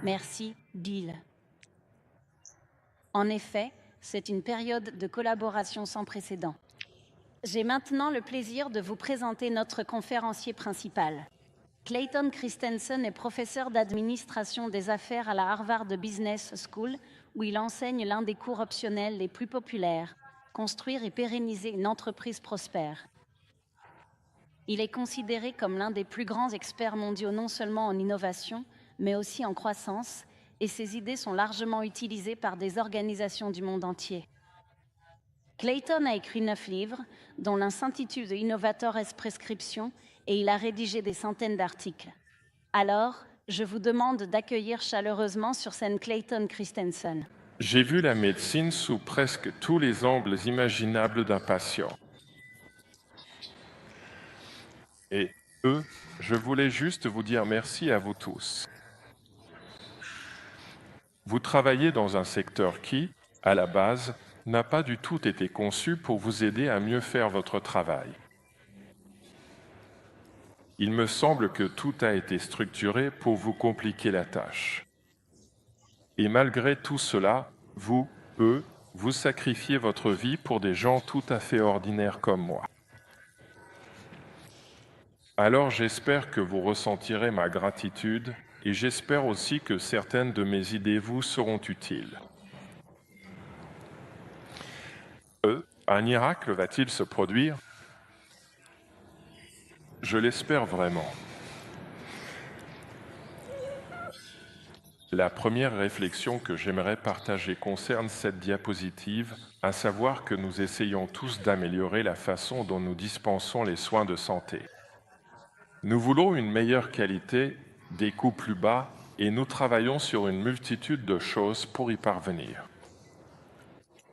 Merci, Deal. En effet, c'est une période de collaboration sans précédent. J'ai maintenant le plaisir de vous présenter notre conférencier principal. Clayton Christensen est professeur d'administration des affaires à la Harvard Business School, où il enseigne l'un des cours optionnels les plus populaires, construire et pérenniser une entreprise prospère. Il est considéré comme l'un des plus grands experts mondiaux non seulement en innovation, mais aussi en croissance, et ses idées sont largement utilisées par des organisations du monde entier. Clayton a écrit 9 livres, dont l'un s'intitule The Innovator's Prescription, et il a rédigé des centaines d'articles. Alors, je vous demande d'accueillir chaleureusement sur scène Clayton Christensen. J'ai vu la médecine sous presque tous les angles imaginables d'un patient. Et je voulais juste vous dire merci à vous tous. Vous travaillez dans un secteur qui, à la base, n'a pas du tout été conçu pour vous aider à mieux faire votre travail. Il me semble que tout a été structuré pour vous compliquer la tâche. Et malgré tout cela, vous sacrifiez votre vie pour des gens tout à fait ordinaires comme moi. Alors j'espère que vous ressentirez ma gratitude et j'espère aussi que certaines de mes idées vous seront utiles. Un miracle va-t-il se produire? Je l'espère vraiment. La première réflexion que j'aimerais partager concerne cette diapositive, à savoir que nous essayons tous d'améliorer la façon dont nous dispensons les soins de santé. Nous voulons une meilleure qualité, des coûts plus bas, et nous travaillons sur une multitude de choses pour y parvenir.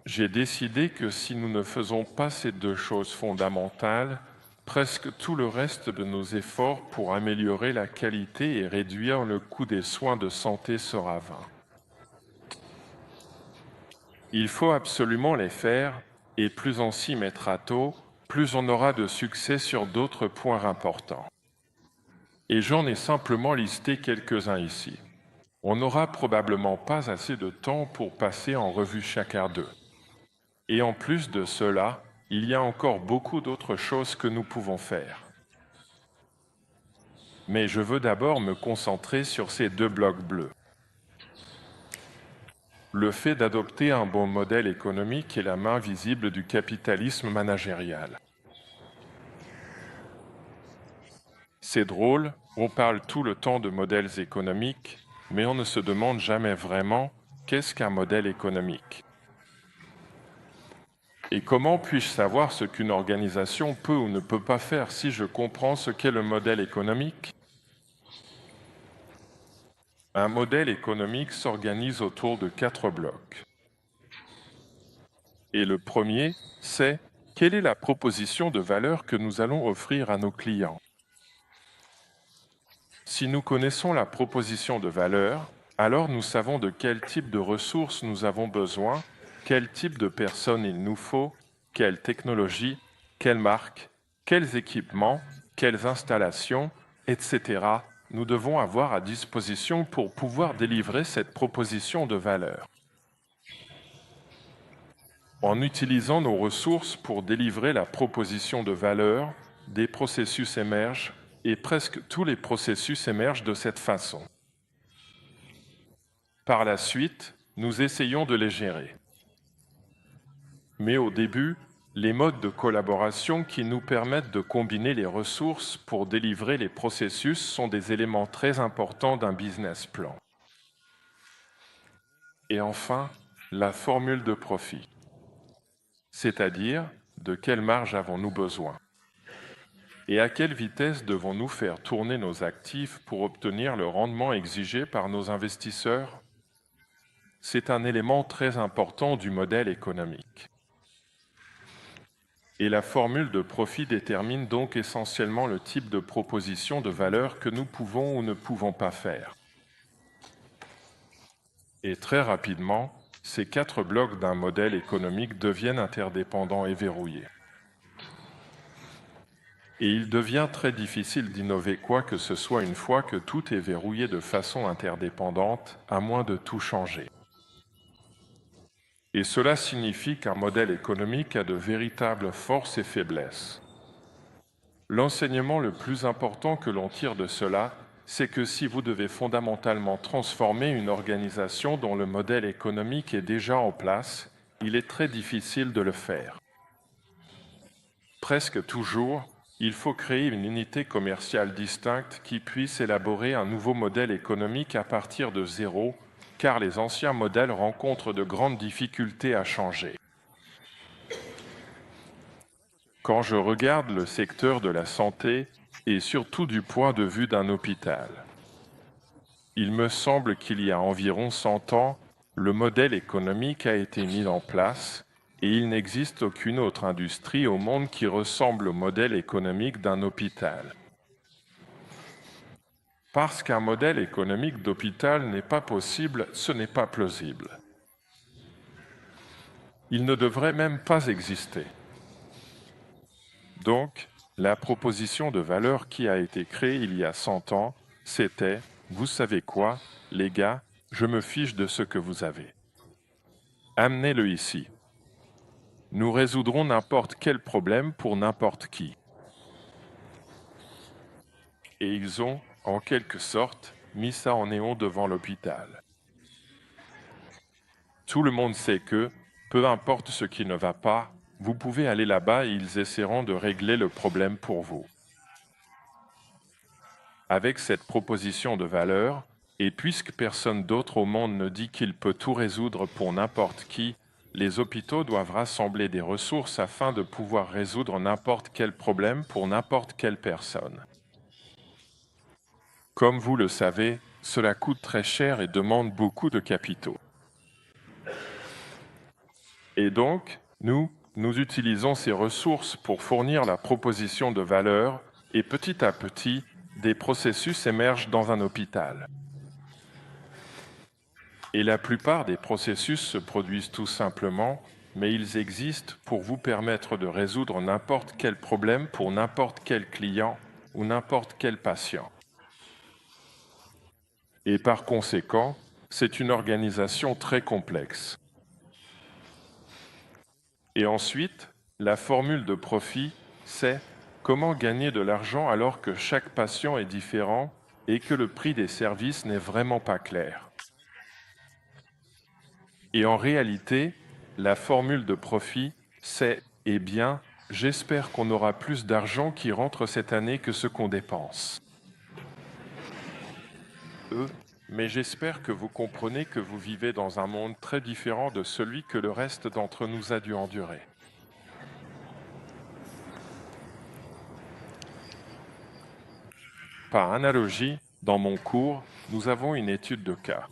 J'ai décidé que si nous ne faisons pas ces deux choses fondamentales, presque tout le reste de nos efforts pour améliorer la qualité et réduire le coût des soins de santé sera vain. Il faut absolument les faire, et plus on s'y mettra tôt, plus on aura de succès sur d'autres points importants. Et j'en ai simplement listé quelques-uns ici. On n'aura probablement pas assez de temps pour passer en revue chacun d'eux. Et en plus de cela, il y a encore beaucoup d'autres choses que nous pouvons faire. Mais je veux d'abord me concentrer sur ces deux blocs bleus. Le fait d'adopter un bon modèle économique est la main visible du capitalisme managérial. C'est drôle, on parle tout le temps de modèles économiques, mais on ne se demande jamais vraiment qu'est-ce qu'un modèle économique. Et comment puis-je savoir ce qu'une organisation peut ou ne peut pas faire si je comprends ce qu'est le modèle économique? Un modèle économique s'organise autour de 4 blocs. Et le premier, c'est quelle est la proposition de valeur que nous allons offrir à nos clients? Si nous connaissons la proposition de valeur, alors nous savons de quel type de ressources nous avons besoin, quel type de personnes il nous faut, quelle technologie, quelle marque, quels équipements, quelles installations, etc. nous devons avoir à disposition pour pouvoir délivrer cette proposition de valeur. En utilisant nos ressources pour délivrer la proposition de valeur, des processus émergent et presque tous les processus émergent de cette façon. Par la suite, nous essayons de les gérer. Mais au début, les modes de collaboration qui nous permettent de combiner les ressources pour délivrer les processus sont des éléments très importants d'un business plan. Et enfin, la formule de profit. C'est-à-dire, de quelle marge avons-nous besoin? Et à quelle vitesse devons-nous faire tourner nos actifs pour obtenir le rendement exigé par nos investisseurs? C'est un élément très important du modèle économique. Et la formule de profit détermine donc essentiellement le type de proposition de valeur que nous pouvons ou ne pouvons pas faire. Et très rapidement, ces 4 blocs d'un modèle économique deviennent interdépendants et verrouillés. Et il devient très difficile d'innover quoi que ce soit une fois que tout est verrouillé de façon interdépendante, à moins de tout changer. Et cela signifie qu'un modèle économique a de véritables forces et faiblesses. L'enseignement le plus important que l'on tire de cela, c'est que si vous devez fondamentalement transformer une organisation dont le modèle économique est déjà en place, il est très difficile de le faire. Presque toujours, il faut créer une unité commerciale distincte qui puisse élaborer un nouveau modèle économique à partir de zéro, car les anciens modèles rencontrent de grandes difficultés à changer. Quand je regarde le secteur de la santé, et surtout du point de vue d'un hôpital, il me semble qu'il y a environ 100 ans, le modèle économique a été mis en place et il n'existe aucune autre industrie au monde qui ressemble au modèle économique d'un hôpital. Parce qu'un modèle économique d'hôpital n'est pas possible, ce n'est pas plausible. Il ne devrait même pas exister. Donc, la proposition de valeur qui a été créée il y a 100 ans, c'était « Vous savez quoi, les gars, je me fiche de ce que vous avez. Amenez-le ici. Nous résoudrons n'importe quel problème pour n'importe qui. » Et ils ont, en quelque sorte, mis ça en néon devant l'hôpital. Tout le monde sait que, peu importe ce qui ne va pas, vous pouvez aller là-bas et ils essaieront de régler le problème pour vous. Avec cette proposition de valeur, et puisque personne d'autre au monde ne dit qu'il peut tout résoudre pour n'importe qui, les hôpitaux doivent rassembler des ressources afin de pouvoir résoudre n'importe quel problème pour n'importe quelle personne. Comme vous le savez, cela coûte très cher et demande beaucoup de capitaux. Et donc, nous utilisons ces ressources pour fournir la proposition de valeur et petit à petit, des processus émergent dans un hôpital. Et la plupart des processus se produisent tout simplement, mais ils existent pour vous permettre de résoudre n'importe quel problème pour n'importe quel client ou n'importe quel patient. Et par conséquent, c'est une organisation très complexe. Et ensuite, la formule de profit, c'est comment gagner de l'argent alors que chaque patient est différent et que le prix des services n'est vraiment pas clair. Et en réalité, la formule de profit, c'est « eh bien, j'espère qu'on aura plus d'argent qui rentre cette année que ce qu'on dépense. » Mais j'espère que vous comprenez que vous vivez dans un monde très différent de celui que le reste d'entre nous a dû endurer. Par analogie, dans mon cours, nous avons une étude de cas.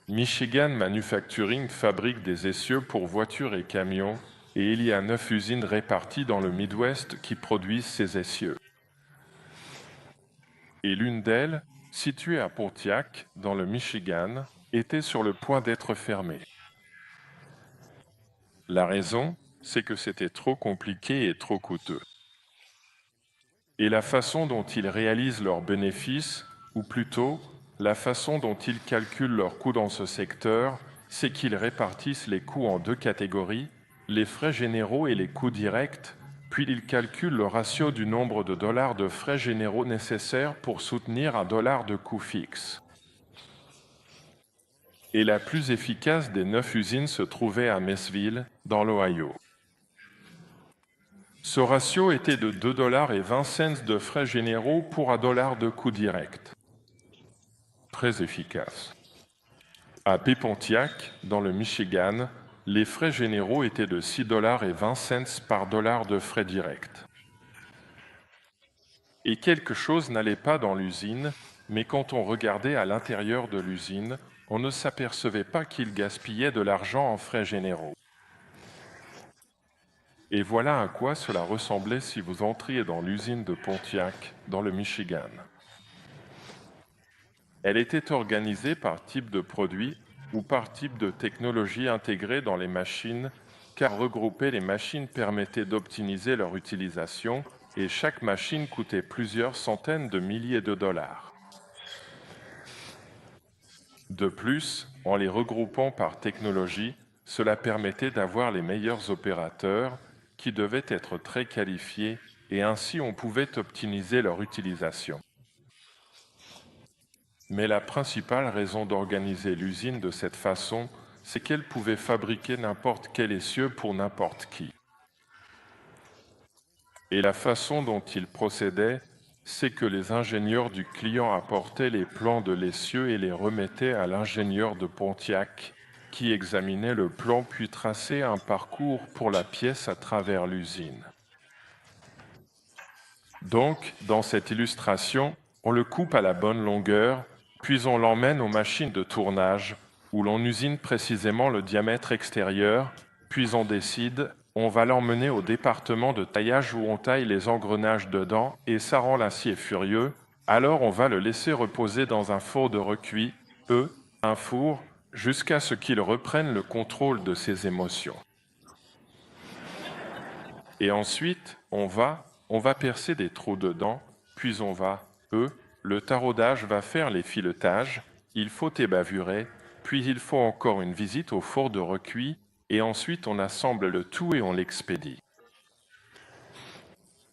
Michigan Manufacturing fabrique des essieux pour voitures et camions et il y a 9 usines réparties dans le Midwest qui produisent ces essieux. Et l'une d'elles, située à Pontiac, dans le Michigan, était sur le point d'être fermée. La raison, c'est que c'était trop compliqué et trop coûteux. Et la façon dont ils réalisent leurs bénéfices, ou plutôt, la façon dont ils calculent leurs coûts dans ce secteur, c'est qu'ils répartissent les coûts en deux catégories, les frais généraux et les coûts directs, puis ils calculent le ratio du nombre de dollars de frais généraux nécessaires pour soutenir un dollar de coût fixe. Et la plus efficace des 9 usines se trouvait à Maysville, dans l'Ohio. Ce ratio était de 2,20 $ de frais généraux pour $1 de coût direct. Très efficace. À Pontiac, dans le Michigan, les frais généraux étaient de 6,20 $ par dollar de frais directs. Et quelque chose n'allait pas dans l'usine, mais quand on regardait à l'intérieur de l'usine, on ne s'apercevait pas qu'ils gaspillaient de l'argent en frais généraux. Et voilà à quoi cela ressemblait si vous entriez dans l'usine de Pontiac, dans le Michigan. Elle était organisée par type de produit ou par type de technologie intégrée dans les machines car regrouper les machines permettait d'optimiser leur utilisation et chaque machine coûtait plusieurs centaines de milliers de dollars. De plus, en les regroupant par technologie, cela permettait d'avoir les meilleurs opérateurs qui devaient être très qualifiés et ainsi on pouvait optimiser leur utilisation. Mais la principale raison d'organiser l'usine de cette façon, c'est qu'elle pouvait fabriquer n'importe quel essieu pour n'importe qui. Et la façon dont il procédait, c'est que les ingénieurs du client apportaient les plans de l'essieu et les remettaient à l'ingénieur de Pontiac, qui examinait le plan puis traçait un parcours pour la pièce à travers l'usine. Donc, dans cette illustration, on le coupe à la bonne longueur, puis on l'emmène aux machines de tournage, où l'on usine précisément le diamètre extérieur, puis on décide, on va l'emmener au département de taillage où on taille les engrenages dedans, et ça rend l'acier furieux, alors on va le laisser reposer dans un four de recuit, un four, jusqu'à ce qu'il reprenne le contrôle de ses émotions. Et ensuite, on va percer des trous dedans, puis le taraudage va faire les filetages, il faut ébavurer, puis il faut encore une visite au four de recuit, et ensuite on assemble le tout et on l'expédie.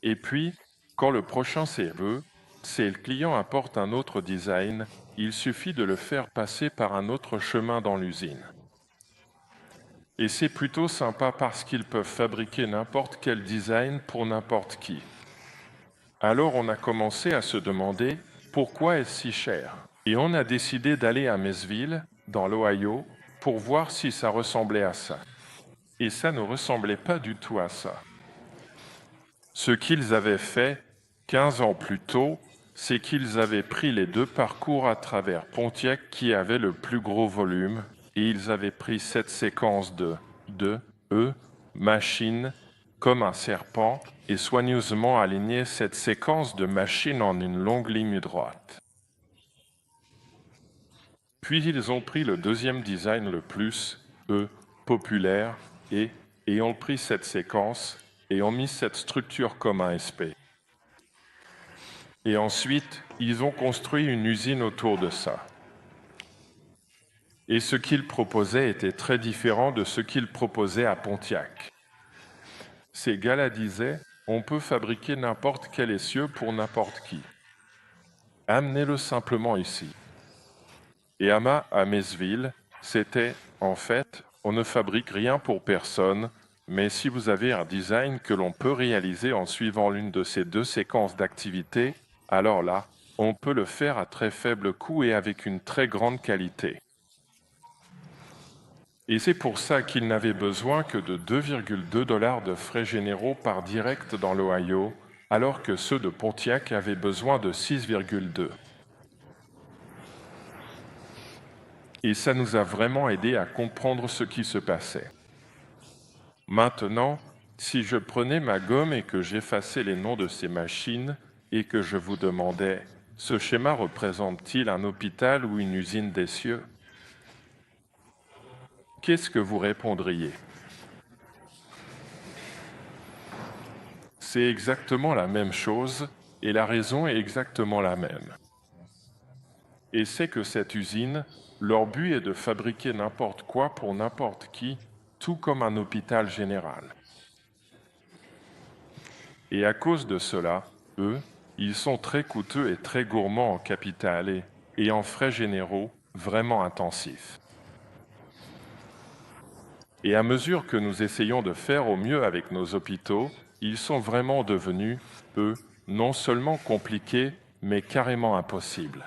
Et puis, quand le prochain CE, c'est le client apporte un autre design, il suffit de le faire passer par un autre chemin dans l'usine. Et c'est plutôt sympa parce qu'ils peuvent fabriquer n'importe quel design pour n'importe qui. Alors on a commencé à se demander pourquoi est-ce si cher. Et on a décidé d'aller à Maysville, dans l'Ohio, pour voir si ça ressemblait à ça. Et ça ne ressemblait pas du tout à ça. Ce qu'ils avaient fait 15 ans plus tôt, c'est qu'ils avaient pris les deux parcours à travers Pontiac qui avaient le plus gros volume, et ils avaient pris cette séquence de machines comme un serpent et soigneusement aligné cette séquence de machines en une longue ligne droite. Puis ils ont pris le deuxième design le plus, populaire, et ont pris cette séquence et ont mis cette structure comme un SP. Et ensuite, ils ont construit une usine autour de ça. Et ce qu'ils proposaient était très différent de ce qu'ils proposaient à Pontiac. Ces gars-là disaient, on peut fabriquer n'importe quel essieu pour n'importe qui. Amenez-le simplement ici. Et à Maysville, c'était, en fait, on ne fabrique rien pour personne, mais si vous avez un design que l'on peut réaliser en suivant l'une de ces deux séquences d'activité, alors là, on peut le faire à très faible coût et avec une très grande qualité. Et c'est pour ça qu'ils n'avaient besoin que de 2,2 $ de frais généraux par direct dans l'Ohio, alors que ceux de Pontiac avaient besoin de 6,2. Et ça nous a vraiment aidé à comprendre ce qui se passait. Maintenant, si je prenais ma gomme et que j'effaçais les noms de ces machines et que je vous demandais, ce schéma représente-t-il un hôpital ou une usine d'essieux? Qu'est-ce que vous répondriez? C'est exactement la même chose et la raison est exactement la même. Et c'est que cette usine, leur but est de fabriquer n'importe quoi pour n'importe qui, tout comme un hôpital général. Et à cause de cela, ils sont très coûteux et très gourmands en capital et en frais généraux vraiment intensifs. Et à mesure que nous essayons de faire au mieux avec nos hôpitaux, ils sont vraiment devenus, non seulement compliqués, mais carrément impossibles.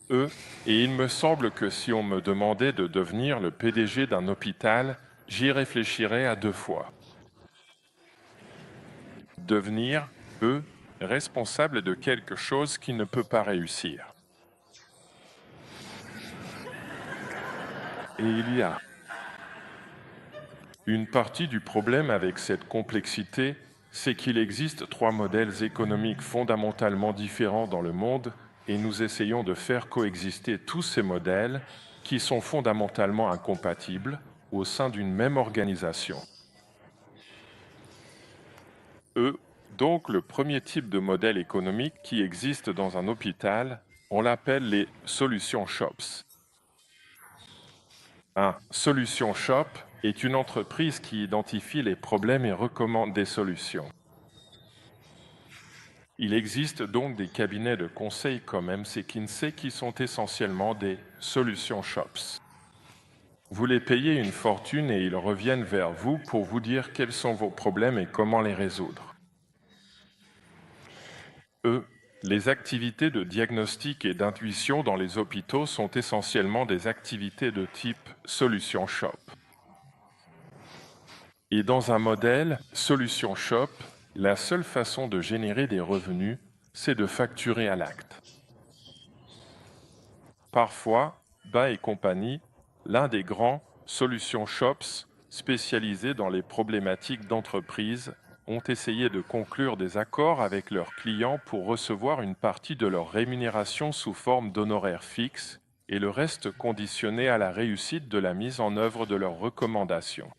Et il me semble que si on me demandait de devenir le PDG d'un hôpital, j'y réfléchirais à 2 fois. Devenir, responsable de quelque chose qui ne peut pas réussir. Et il y a une partie du problème avec cette complexité, c'est qu'il existe 3 modèles économiques fondamentalement différents dans le monde et nous essayons de faire coexister tous ces modèles qui sont fondamentalement incompatibles, au sein d'une même organisation. Donc le premier type de modèle économique qui existe dans un hôpital, on l'appelle les solution shops. Un solution shop est une entreprise qui identifie les problèmes et recommande des solutions. Il existe donc des cabinets de conseil comme McKinsey qui sont essentiellement des solution shops. Vous les payez une fortune et ils reviennent vers vous pour vous dire quels sont vos problèmes et comment les résoudre. Les activités de diagnostic et d'intuition dans les hôpitaux sont essentiellement des activités de type solution shop. Et dans un modèle solution shop, la seule façon de générer des revenus, c'est de facturer à l'acte. Parfois, Bain et compagnie, l'un des grands solution shops spécialisés dans les problématiques d'entreprise, ont essayé de conclure des accords avec leurs clients pour recevoir une partie de leur rémunération sous forme d'honoraires fixes et le reste conditionné à la réussite de la mise en œuvre de leurs recommandations.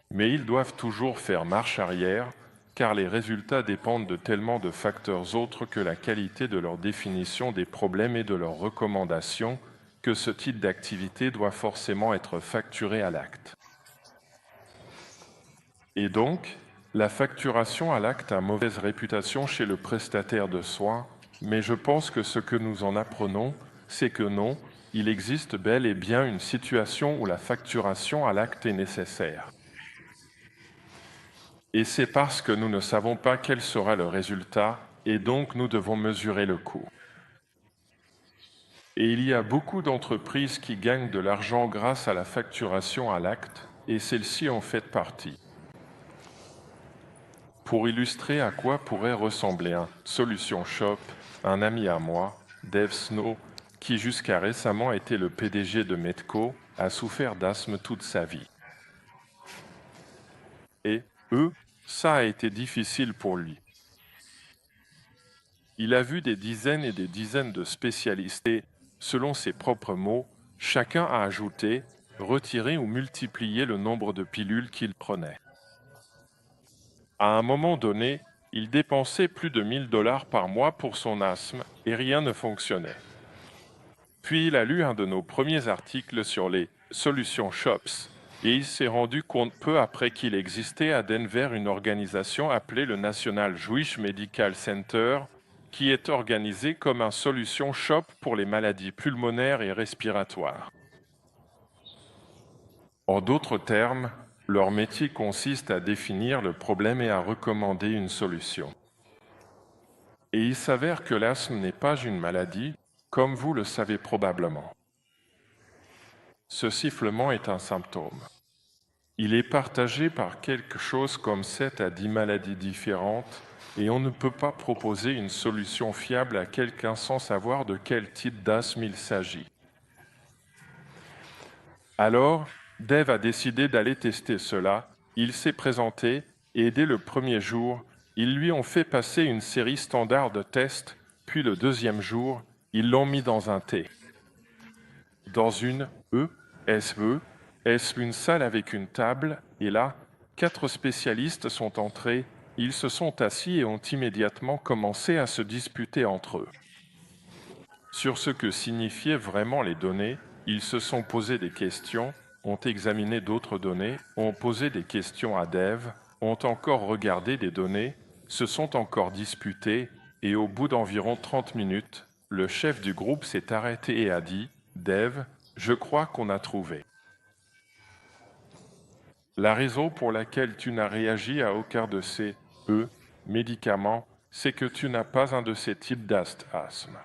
Mais ils doivent toujours faire marche arrière, car les résultats dépendent de tellement de facteurs autres que la qualité de leur définition des problèmes et de leurs recommandations, que ce type d'activité doit forcément être facturé à l'acte. Et donc, la facturation à l'acte a mauvaise réputation chez le prestataire de soins, mais je pense que ce que nous en apprenons, c'est que non, il existe bel et bien une situation où la facturation à l'acte est nécessaire. Et c'est parce que nous ne savons pas quel sera le résultat, et donc nous devons mesurer le coût. Et il y a beaucoup d'entreprises qui gagnent de l'argent grâce à la facturation à l'acte, et celle-ci en fait partie. Pour illustrer à quoi pourrait ressembler un solution shop, un ami à moi, Dave Snow, qui jusqu'à récemment était le PDG de Medco, a souffert d'asthme toute sa vie. Et ça a été difficile pour lui. Il a vu des dizaines et des dizaines de spécialistes et, selon ses propres mots, chacun a ajouté, retiré ou multiplié le nombre de pilules qu'il prenait. À un moment donné, il dépensait plus de 1 000 $ par mois pour son asthme et rien ne fonctionnait. Puis il a lu un de nos premiers articles sur les solution shops et il s'est rendu compte peu après qu'il existait à Denver une organisation appelée le National Jewish Medical Center qui est organisée comme un solution shop pour les maladies pulmonaires et respiratoires. En d'autres termes, leur métier consiste à définir le problème et à recommander une solution. Et il s'avère que l'asthme n'est pas une maladie, comme vous le savez probablement. Ce sifflement est un symptôme. Il est partagé par quelque chose comme 7 à 10 maladies différentes et on ne peut pas proposer une solution fiable à quelqu'un sans savoir de quel type d'asthme il s'agit. Alors, Dave a décidé d'aller tester cela, il s'est présenté et dès le premier jour, ils lui ont fait passer une série standard de tests, puis le deuxième jour, ils l'ont mis dans un thé. Dans une une salle avec une table, et là, 4 spécialistes sont entrés, ils se sont assis et ont immédiatement commencé à se disputer entre eux. Sur ce que signifiaient vraiment les données, ils se sont posé des questions, ont examiné d'autres données, ont posé des questions à Dave, ont encore regardé des données, se sont encore disputés, et au bout d'environ 30 minutes, le chef du groupe s'est arrêté et a dit « Dave, je crois qu'on a trouvé. La raison pour laquelle tu n'as réagi à aucun de ces médicaments, c'est que tu n'as pas un de ces types d'asthme.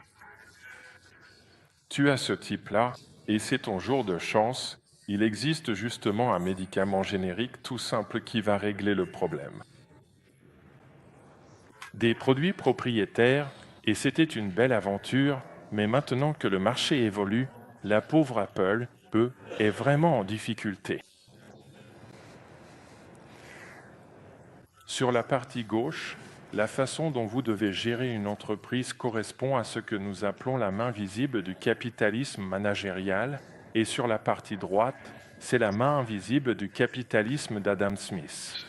Tu as ce type-là, et c'est ton jour de chance, il existe justement un médicament générique tout simple qui va régler le problème. » Des produits propriétaires, et c'était une belle aventure, mais maintenant que le marché évolue, la pauvre Apple, est vraiment en difficulté. Sur la partie gauche, la façon dont vous devez gérer une entreprise correspond à ce que nous appelons la main visible du capitalisme managérial, et sur la partie droite, c'est la main invisible du capitalisme d'Adam Smith.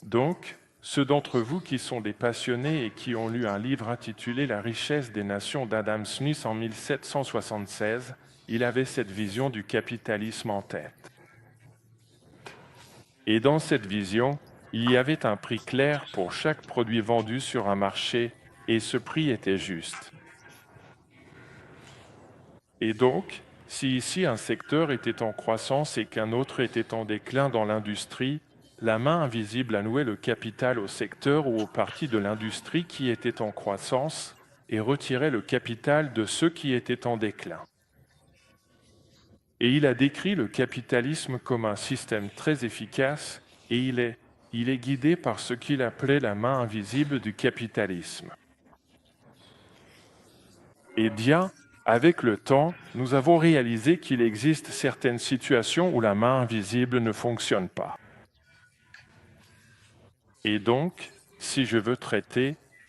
Donc, ceux d'entre vous qui sont des passionnés et qui ont lu un livre intitulé « La richesse des nations » d'Adam Smith en 1776, il avait cette vision du capitalisme en tête. Et dans cette vision, il y avait un prix clair pour chaque produit vendu sur un marché, et ce prix était juste. Et donc, si ici un secteur était en croissance et qu'un autre était en déclin dans l'industrie, la main invisible allouait le capital au secteur ou aux parties de l'industrie qui étaient en croissance et retirait le capital de ceux qui étaient en déclin. Et il a décrit le capitalisme comme un système très efficace et il est guidé par ce qu'il appelait la main invisible du capitalisme. Eh bien, avec le temps, nous avons réalisé qu'il existe certaines situations où la main invisible ne fonctionne pas. Et donc, si je veux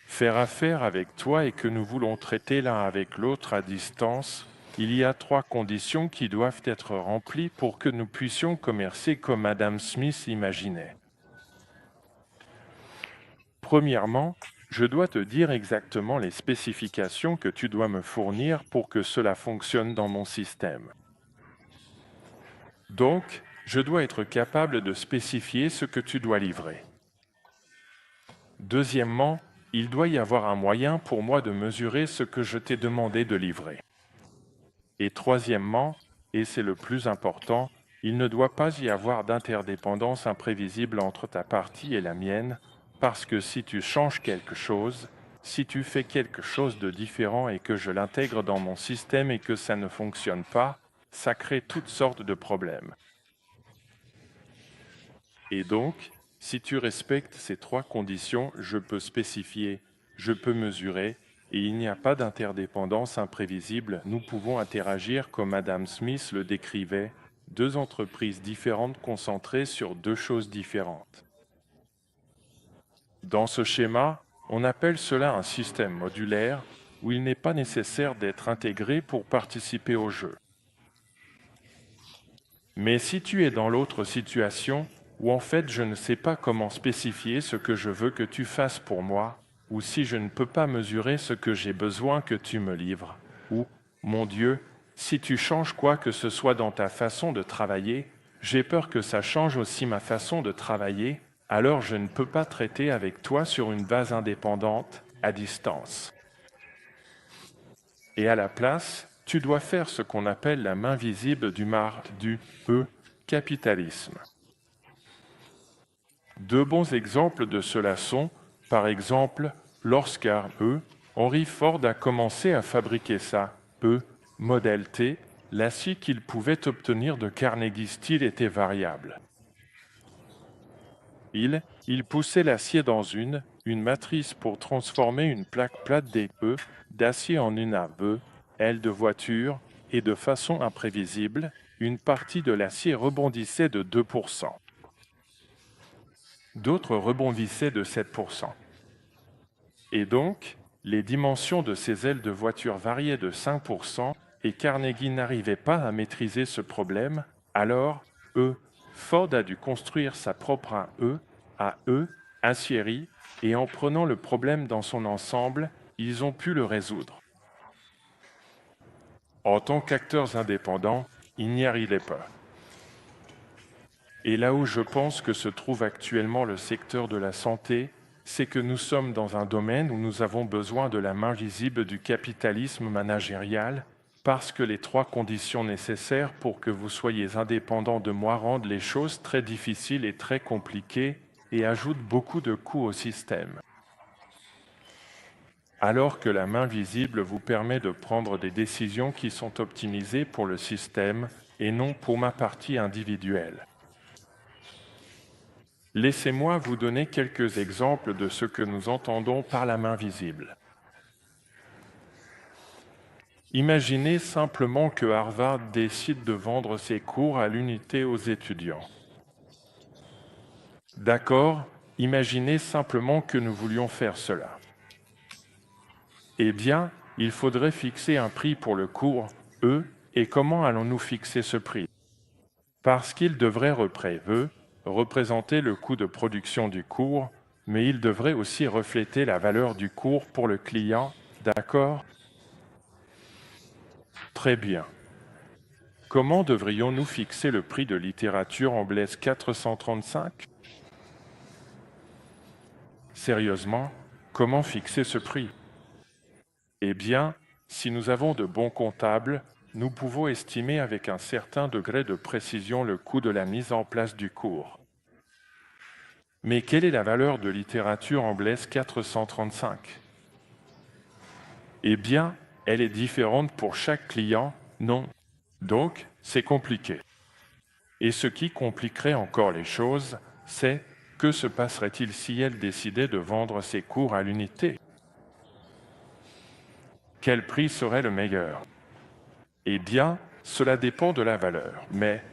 faire affaire avec toi et que nous voulons traiter l'un avec l'autre à distance, il y a 3 conditions qui doivent être remplies pour que nous puissions commercer comme Adam Smith imaginait. Premièrement, je dois te dire exactement les spécifications que tu dois me fournir pour que cela fonctionne dans mon système. Donc, je dois être capable de spécifier ce que tu dois livrer. Deuxièmement, il doit y avoir un moyen pour moi de mesurer ce que je t'ai demandé de livrer. Et troisièmement, et c'est le plus important, il ne doit pas y avoir d'interdépendance imprévisible entre ta partie et la mienne, parce que si tu changes quelque chose, si tu fais quelque chose de différent et que je l'intègre dans mon système et que ça ne fonctionne pas, ça crée toutes sortes de problèmes. Et donc, si tu respectes ces 3 conditions, je peux spécifier, je peux mesurer, et il n'y a pas d'interdépendance imprévisible, nous pouvons interagir comme Adam Smith le décrivait, 2 entreprises différentes concentrées sur 2 choses différentes. Dans ce schéma, on appelle cela un système modulaire où il n'est pas nécessaire d'être intégré pour participer au jeu. Mais si tu es dans l'autre situation, où en fait je ne sais pas comment spécifier ce que je veux que tu fasses pour moi, ou si je ne peux pas mesurer ce que j'ai besoin que tu me livres, ou, mon Dieu, si tu changes quoi que ce soit dans ta façon de travailler, j'ai peur que ça change aussi ma façon de travailler, alors je ne peux pas traiter avec toi sur une base indépendante, à distance. Et à la place, tu dois faire ce qu'on appelle la main visible du capitalisme. 2 bons exemples de cela sont, par exemple, lorsqu'à Henry Ford a commencé à fabriquer sa modèle T, l'acier qu'il pouvait obtenir de Carnegie Steel était variable. Il poussait l'acier dans une matrice pour transformer une plaque plate d'acier en une aile de voiture, et de façon imprévisible, une partie de l'acier rebondissait de 2%. D'autres rebondissaient de 7%. Et donc, les dimensions de ces ailes de voiture variaient de 5%, et Carnegie n'arrivait pas à maîtriser ce problème, alors, Ford a dû construire sa propre aciérie, et en prenant le problème dans son ensemble, ils ont pu le résoudre. En tant qu'acteurs indépendants, ils n'y arrivaient pas. Et là où je pense que se trouve actuellement le secteur de la santé, c'est que nous sommes dans un domaine où nous avons besoin de la main visible du capitalisme managérial, parce que les 3 conditions nécessaires pour que vous soyez indépendants de moi rendent les choses très difficiles et très compliquées et ajoutent beaucoup de coûts au système. Alors que la main visible vous permet de prendre des décisions qui sont optimisées pour le système et non pour ma partie individuelle. Laissez-moi vous donner quelques exemples de ce que nous entendons par la main visible. Imaginez simplement que Harvard décide de vendre ses cours à l'unité aux étudiants. D'accord, imaginez simplement que nous voulions faire cela. Eh bien, il faudrait fixer un prix pour le cours Et comment allons-nous fixer ce prix? Parce qu'il devrait représenter le coût de production du cours, mais il devrait aussi refléter la valeur du cours pour le client, d'accord? Très bien. Comment devrions-nous fixer le prix de littérature anglaise 435? Sérieusement, comment fixer ce prix? Eh bien, si nous avons de bons comptables, nous pouvons estimer avec un certain degré de précision le coût de la mise en place du cours. Mais quelle est la valeur de littérature anglaise 435? Eh bien, elle est différente pour chaque client, non? Donc, c'est compliqué. Et ce qui compliquerait encore les choses, c'est que se passerait-il si elle décidait de vendre ses cours à l'unité? Quel prix serait le meilleur? Eh bien, cela dépend de la valeur. Mais,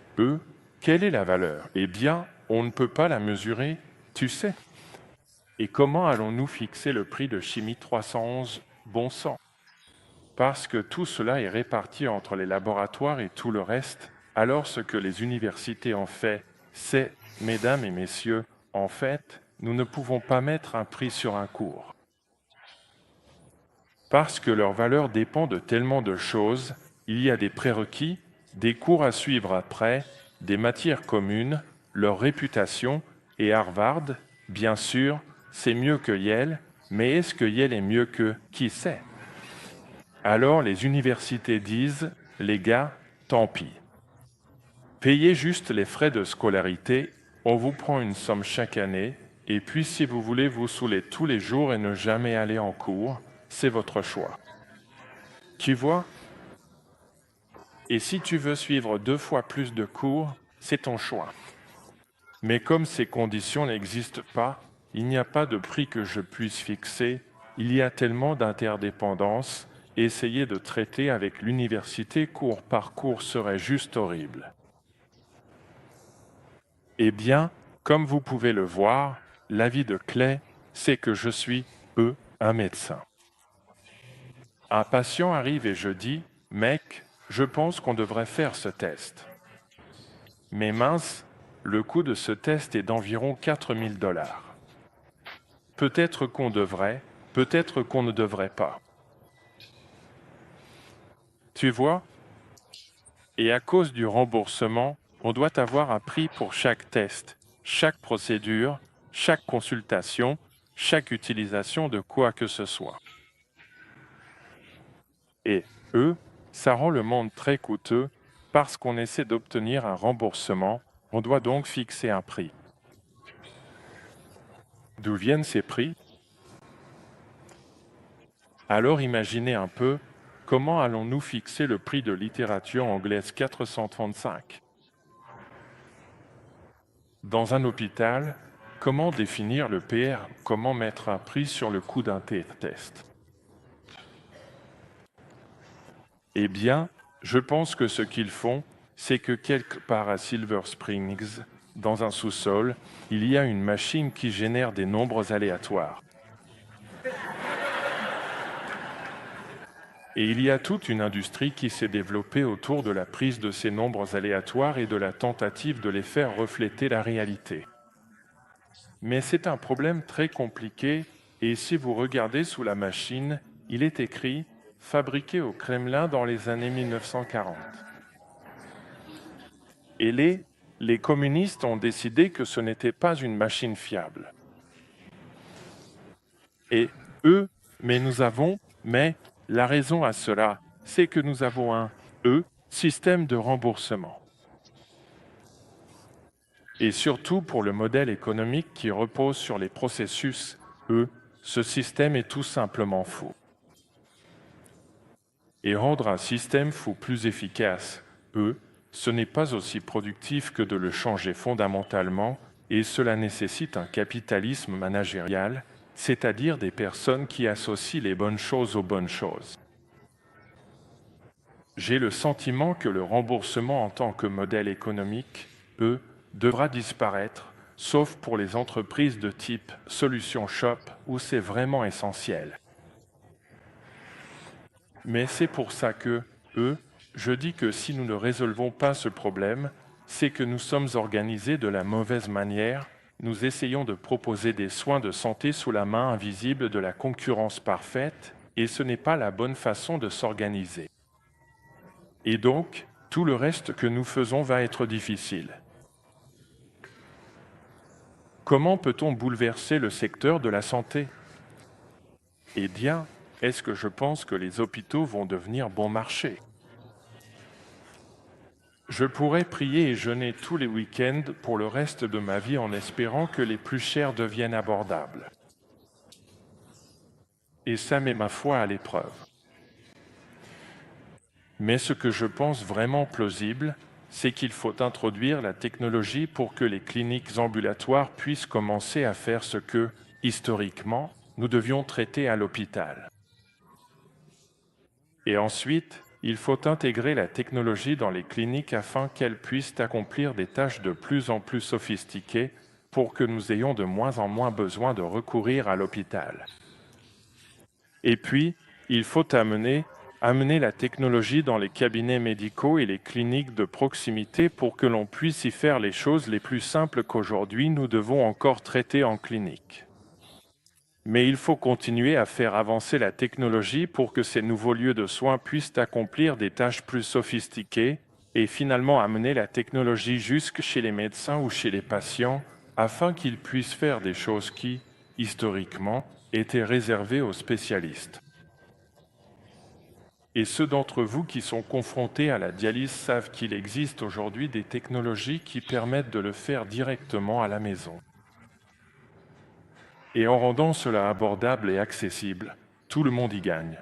quelle est la valeur? Eh bien, on ne peut pas la mesurer, tu sais. Et comment allons-nous fixer le prix de Chimie 311, bon sang? Parce que tout cela est réparti entre les laboratoires et tout le reste, alors ce que les universités ont fait, c'est, mesdames et messieurs, en fait, nous ne pouvons pas mettre un prix sur un cours. Parce que leur valeur dépend de tellement de choses, il y a des prérequis, des cours à suivre après, des matières communes, leur réputation, et Harvard, bien sûr, c'est mieux que Yale, mais est-ce que Yale est mieux que qui sait? Alors les universités disent, les gars, tant pis. Payez juste les frais de scolarité, on vous prend une somme chaque année, et puis si vous voulez vous saouler tous les jours et ne jamais aller en cours, c'est votre choix. Tu vois? Et si tu veux suivre 2 fois plus de cours, c'est ton choix. Mais comme ces conditions n'existent pas, il n'y a pas de prix que je puisse fixer, il y a tellement d'interdépendances, essayer de traiter avec l'université cours par cours serait juste horrible. Eh bien, comme vous pouvez le voir, l'avis de Clay, c'est que je suis, un médecin. Un patient arrive et je dis, mec, je pense qu'on devrait faire ce test. Mais mince, le coût de ce test est d'environ 4000 $. Peut-être qu'on devrait, peut-être qu'on ne devrait pas. Tu vois? Et à cause du remboursement, on doit avoir un prix pour chaque test, chaque procédure, chaque consultation, chaque utilisation de quoi que ce soit. Et ça rend le monde très coûteux parce qu'on essaie d'obtenir un remboursement, on doit donc fixer un prix. D'où viennent ces prix? Alors imaginez un peu, comment allons-nous fixer le prix de littérature anglaise 435? Dans un hôpital, comment définir le PR? Comment mettre un prix sur le coût d'un test? Eh bien, je pense que ce qu'ils font, c'est que quelque part à Silver Springs, dans un sous-sol, il y a une machine qui génère des nombres aléatoires. Et il y a toute une industrie qui s'est développée autour de la prise de ces nombres aléatoires et de la tentative de les faire refléter la réalité. Mais c'est un problème très compliqué, et si vous regardez sous la machine, il est écrit « fabriqué au Kremlin dans les années 1940 ». Et les communistes ont décidé que ce n'était pas une machine fiable. Et mais la raison à cela, c'est que nous avons un système de remboursement. Et surtout pour le modèle économique qui repose sur les processus, ce système est tout simplement faux. Et rendre un système fou plus efficace, ce n'est pas aussi productif que de le changer fondamentalement, et cela nécessite un capitalisme managérial, c'est-à-dire des personnes qui associent les bonnes choses aux bonnes choses. J'ai le sentiment que le remboursement en tant que modèle économique, devra disparaître, sauf pour les entreprises de type Solution Shop où c'est vraiment essentiel. Mais c'est pour ça que, Je dis que si nous ne résolvons pas ce problème, c'est que nous sommes organisés de la mauvaise manière. Nous essayons de proposer des soins de santé sous la main invisible de la concurrence parfaite, et ce n'est pas la bonne façon de s'organiser. Et donc, tout le reste que nous faisons va être difficile. Comment peut-on bouleverser le secteur de la santé? Eh bien, est-ce que je pense que les hôpitaux vont devenir bon marché? Je pourrais prier et jeûner tous les week-ends pour le reste de ma vie en espérant que les plus chers deviennent abordables. Et ça met ma foi à l'épreuve. Mais ce que je pense vraiment plausible, c'est qu'il faut introduire la technologie pour que les cliniques ambulatoires puissent commencer à faire ce que, historiquement, nous devions traiter à l'hôpital. Et ensuite, il faut intégrer la technologie dans les cliniques afin qu'elles puissent accomplir des tâches de plus en plus sophistiquées pour que nous ayons de moins en moins besoin de recourir à l'hôpital. Et puis, il faut amener la technologie dans les cabinets médicaux et les cliniques de proximité pour que l'on puisse y faire les choses les plus simples qu'aujourd'hui nous devons encore traiter en clinique. Mais il faut continuer à faire avancer la technologie pour que ces nouveaux lieux de soins puissent accomplir des tâches plus sophistiquées et finalement amener la technologie jusque chez les médecins ou chez les patients afin qu'ils puissent faire des choses qui, historiquement, étaient réservées aux spécialistes. Et ceux d'entre vous qui sont confrontés à la dialyse savent qu'il existe aujourd'hui des technologies qui permettent de le faire directement à la maison. Et en rendant cela abordable et accessible, tout le monde y gagne.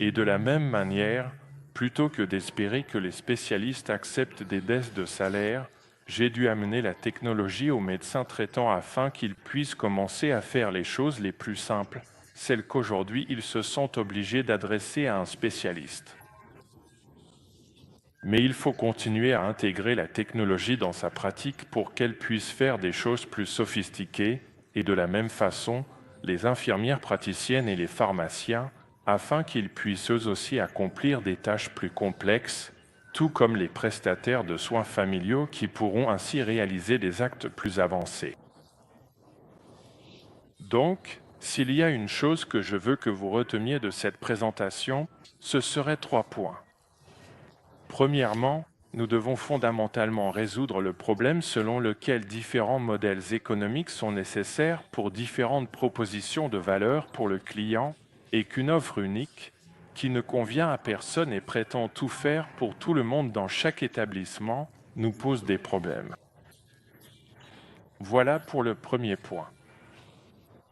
Et de la même manière, plutôt que d'espérer que les spécialistes acceptent des baisses de salaire, j'ai dû amener la technologie aux médecins traitants afin qu'ils puissent commencer à faire les choses les plus simples, celles qu'aujourd'hui ils se sentent obligés d'adresser à un spécialiste. Mais il faut continuer à intégrer la technologie dans sa pratique pour qu'elle puisse faire des choses plus sophistiquées, et de la même façon, les infirmières praticiennes et les pharmaciens, afin qu'ils puissent eux aussi accomplir des tâches plus complexes, tout comme les prestataires de soins familiaux qui pourront ainsi réaliser des actes plus avancés. Donc, s'il y a une chose que je veux que vous reteniez de cette présentation, ce serait 3 points. Premièrement, nous devons fondamentalement résoudre le problème selon lequel différents modèles économiques sont nécessaires pour différentes propositions de valeur pour le client et qu'une offre unique, qui ne convient à personne et prétend tout faire pour tout le monde dans chaque établissement, nous pose des problèmes. Voilà pour le premier point.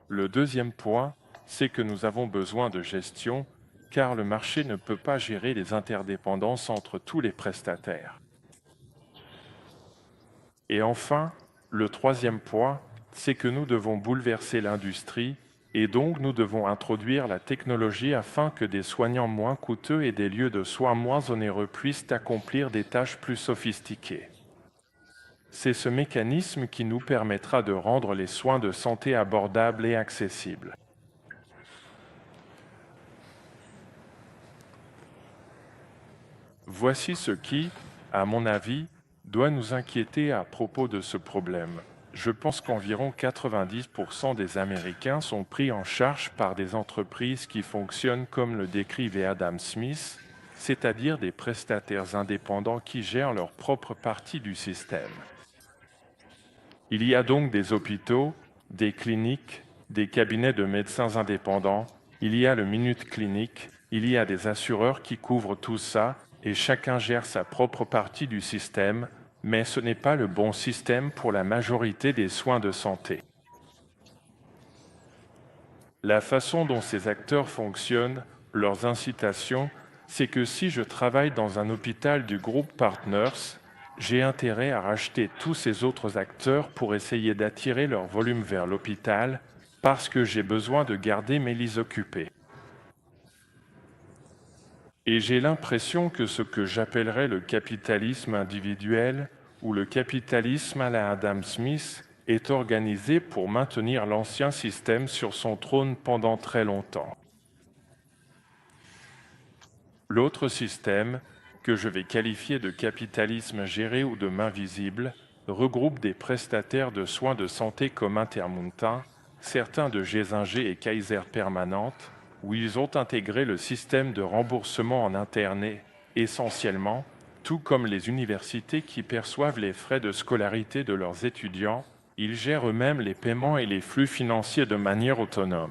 Le deuxième point, c'est que nous avons besoin de gestion, car le marché ne peut pas gérer les interdépendances entre tous les prestataires. Et enfin, le troisième point, c'est que nous devons bouleverser l'industrie, et donc nous devons introduire la technologie afin que des soignants moins coûteux et des lieux de soins moins onéreux puissent accomplir des tâches plus sophistiquées. C'est ce mécanisme qui nous permettra de rendre les soins de santé abordables et accessibles. Voici ce qui, à mon avis, doit nous inquiéter à propos de ce problème. Je pense qu'environ 90% des Américains sont pris en charge par des entreprises qui fonctionnent comme le décrivait Adam Smith, c'est-à-dire des prestataires indépendants qui gèrent leur propre partie du système. Il y a donc des hôpitaux, des cliniques, des cabinets de médecins indépendants, il y a le Minute Clinic, il y a des assureurs qui couvrent tout ça, et chacun gère sa propre partie du système, mais ce n'est pas le bon système pour la majorité des soins de santé. La façon dont ces acteurs fonctionnent, leurs incitations, c'est que si je travaille dans un hôpital du groupe Partners, j'ai intérêt à racheter tous ces autres acteurs pour essayer d'attirer leur volume vers l'hôpital, parce que j'ai besoin de garder mes lits occupés. Et j'ai l'impression que ce que j'appellerais le capitalisme individuel ou le capitalisme à la Adam Smith est organisé pour maintenir l'ancien système sur son trône pendant très longtemps. L'autre système, que je vais qualifier de capitalisme géré ou de main visible, regroupe des prestataires de soins de santé comme Intermuntin, certains de Gésinger et Kaiser Permanente, où ils ont intégré le système de remboursement en interne essentiellement, tout comme les universités qui perçoivent les frais de scolarité de leurs étudiants, ils gèrent eux-mêmes les paiements et les flux financiers de manière autonome.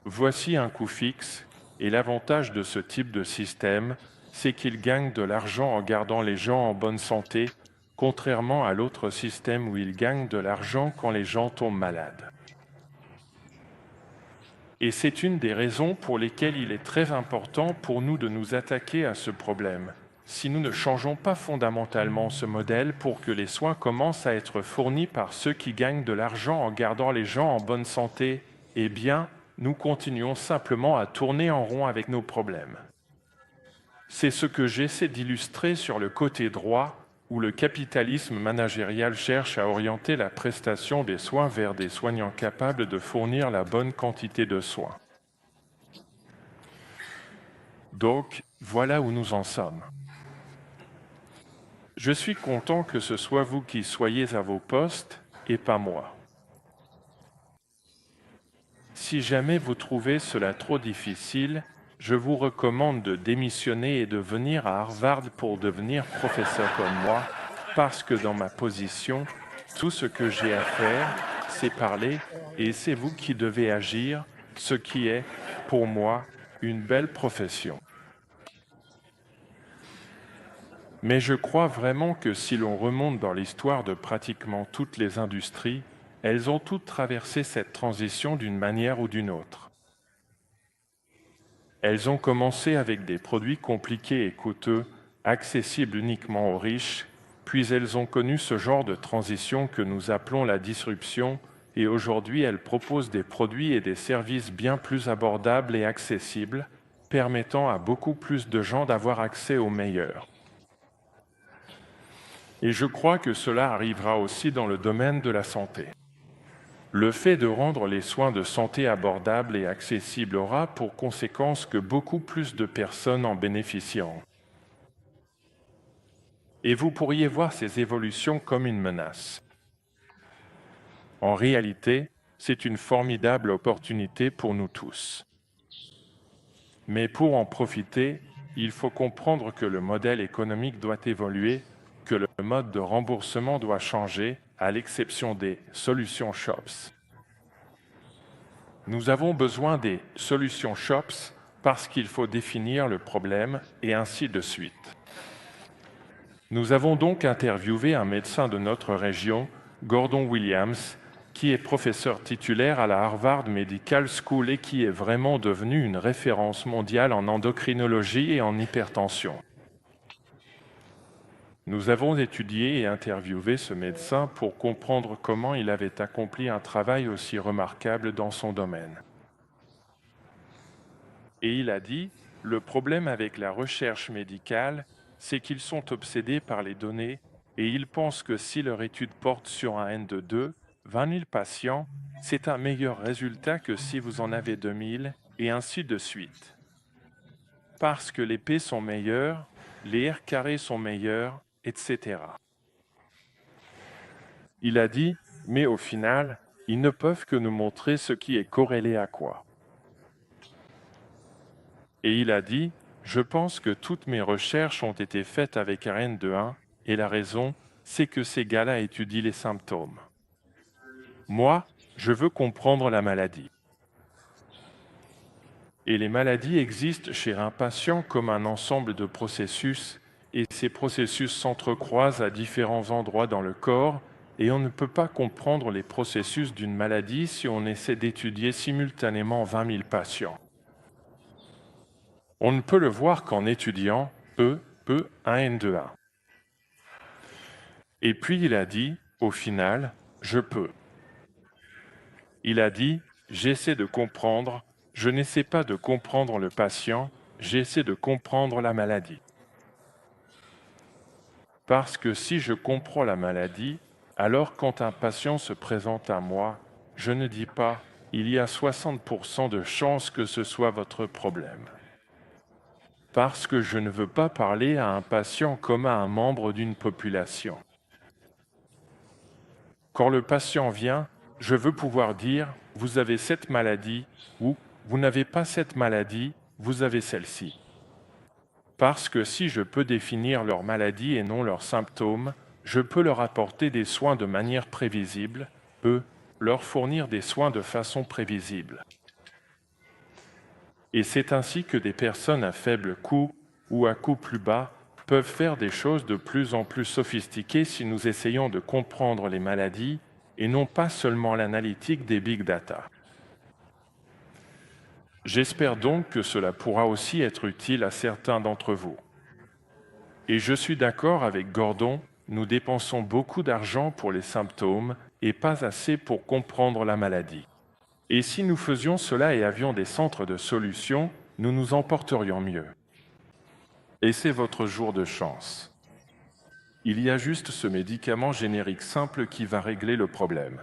Voici un coût fixe, et l'avantage de ce type de système, c'est qu'ils gagnent de l'argent en gardant les gens en bonne santé, contrairement à l'autre système où ils gagnent de l'argent quand les gens tombent malades. Et c'est une des raisons pour lesquelles il est très important pour nous de nous attaquer à ce problème. Si nous ne changeons pas fondamentalement ce modèle pour que les soins commencent à être fournis par ceux qui gagnent de l'argent en gardant les gens en bonne santé, eh bien, nous continuons simplement à tourner en rond avec nos problèmes. C'est ce que j'essaie d'illustrer sur le côté droit, où le capitalisme managérial cherche à orienter la prestation des soins vers des soignants capables de fournir la bonne quantité de soins. Donc, voilà où nous en sommes. Je suis content que ce soit vous qui soyez à vos postes et pas moi. Si jamais vous trouvez cela trop difficile, je vous recommande de démissionner et de venir à Harvard pour devenir professeur comme moi, parce que dans ma position, tout ce que j'ai à faire, c'est parler, et c'est vous qui devez agir, ce qui est, pour moi, une belle profession. Mais je crois vraiment que si l'on remonte dans l'histoire de pratiquement toutes les industries, elles ont toutes traversé cette transition d'une manière ou d'une autre. Elles ont commencé avec des produits compliqués et coûteux, accessibles uniquement aux riches, puis elles ont connu ce genre de transition que nous appelons la disruption, et aujourd'hui elles proposent des produits et des services bien plus abordables et accessibles, permettant à beaucoup plus de gens d'avoir accès au meilleur. Et je crois que cela arrivera aussi dans le domaine de la santé. Le fait de rendre les soins de santé abordables et accessibles aura pour conséquence que beaucoup plus de personnes en bénéficieront. Et vous pourriez voir ces évolutions comme une menace. En réalité, c'est une formidable opportunité pour nous tous. Mais pour en profiter, il faut comprendre que le modèle économique doit évoluer, que le mode de remboursement doit changer, à l'exception des solutions shops. Nous avons besoin des solutions shops parce qu'il faut définir le problème et ainsi de suite. Nous avons donc interviewé un médecin de notre région, Gordon Williams, qui est professeur titulaire à la Harvard Medical School et qui est vraiment devenu une référence mondiale en endocrinologie et en hypertension. Nous avons étudié et interviewé ce médecin pour comprendre comment il avait accompli un travail aussi remarquable dans son domaine. Et il a dit, le problème avec la recherche médicale, c'est qu'ils sont obsédés par les données et ils pensent que si leur étude porte sur un N de 2, 20 000 patients, c'est un meilleur résultat que si vous en avez 2000 et ainsi de suite. Parce que les P sont meilleurs, les R carrés sont meilleurs, etc. Il a dit, mais au final, ils ne peuvent que nous montrer ce qui est corrélé à quoi. Et il a dit, je pense que toutes mes recherches ont été faites avec un N de 1, et la raison, c'est que ces gars-là étudient les symptômes. Moi, je veux comprendre la maladie. Et les maladies existent chez un patient comme un ensemble de processus, et ces processus s'entrecroisent à différents endroits dans le corps, et on ne peut pas comprendre les processus d'une maladie si on essaie d'étudier simultanément 20 000 patients. On ne peut le voir qu'en étudiant un N de 1. Et puis il a dit, au final, je peux. Il a dit, j'essaie de comprendre, je n'essaie pas de comprendre le patient, j'essaie de comprendre la maladie. Parce que si je comprends la maladie, alors quand un patient se présente à moi, je ne dis pas, il y a 60% de chances que ce soit votre problème. parce que je ne veux pas parler à un patient comme à un membre d'une population. Quand le patient vient, je veux pouvoir dire « vous avez cette maladie » ou « vous n'avez pas cette maladie, vous avez celle-ci ». Parce que si je peux définir leur maladie et non leurs symptômes, je peux leur apporter des soins de manière prévisible, leur fournir des soins de façon prévisible. Et c'est ainsi que des personnes à faible coût ou à coût plus bas peuvent faire des choses de plus en plus sophistiquées si nous essayons de comprendre les maladies et non pas seulement l'analytique des big data. J'espère donc que cela pourra aussi être utile à certains d'entre vous. Et je suis d'accord avec Gordon, nous dépensons beaucoup d'argent pour les symptômes et pas assez pour comprendre la maladie. Et si nous faisions cela et avions des centres de solutions, nous nous en porterions mieux. Et c'est votre jour de chance. Il y a juste ce médicament générique simple qui va régler le problème.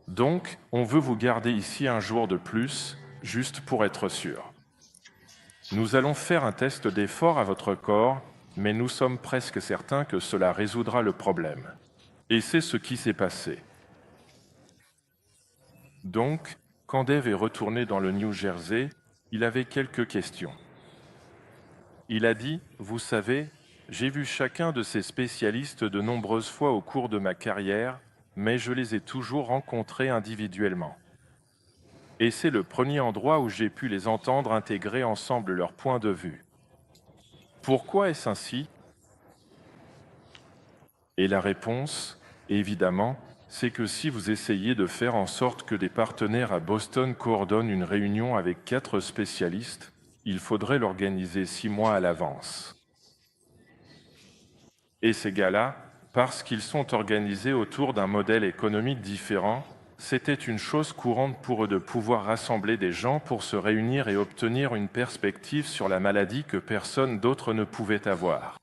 Donc, on veut vous garder ici un jour de plus, juste pour être sûr. Nous allons faire un test d'effort à votre corps, mais nous sommes presque certains que cela résoudra le problème. Et c'est ce qui s'est passé. Donc, quand Dave est retourné dans le New Jersey, il avait quelques questions. Il a dit, « Vous savez, j'ai vu chacun de ces spécialistes de nombreuses fois au cours de ma carrière, mais je les ai toujours rencontrés individuellement. Et c'est le premier endroit où j'ai pu les entendre intégrer ensemble leurs points de vue. Pourquoi est-ce ainsi ? » Et la réponse, évidemment, c'est que si vous essayez de faire en sorte que des partenaires à Boston coordonnent une réunion avec 4 spécialistes, il faudrait l'organiser 6 mois à l'avance. Et ces gars-là, parce qu'ils sont organisés autour d'un modèle économique différent, c'était une chose courante pour eux de pouvoir rassembler des gens pour se réunir et obtenir une perspective sur la maladie que personne d'autre ne pouvait avoir.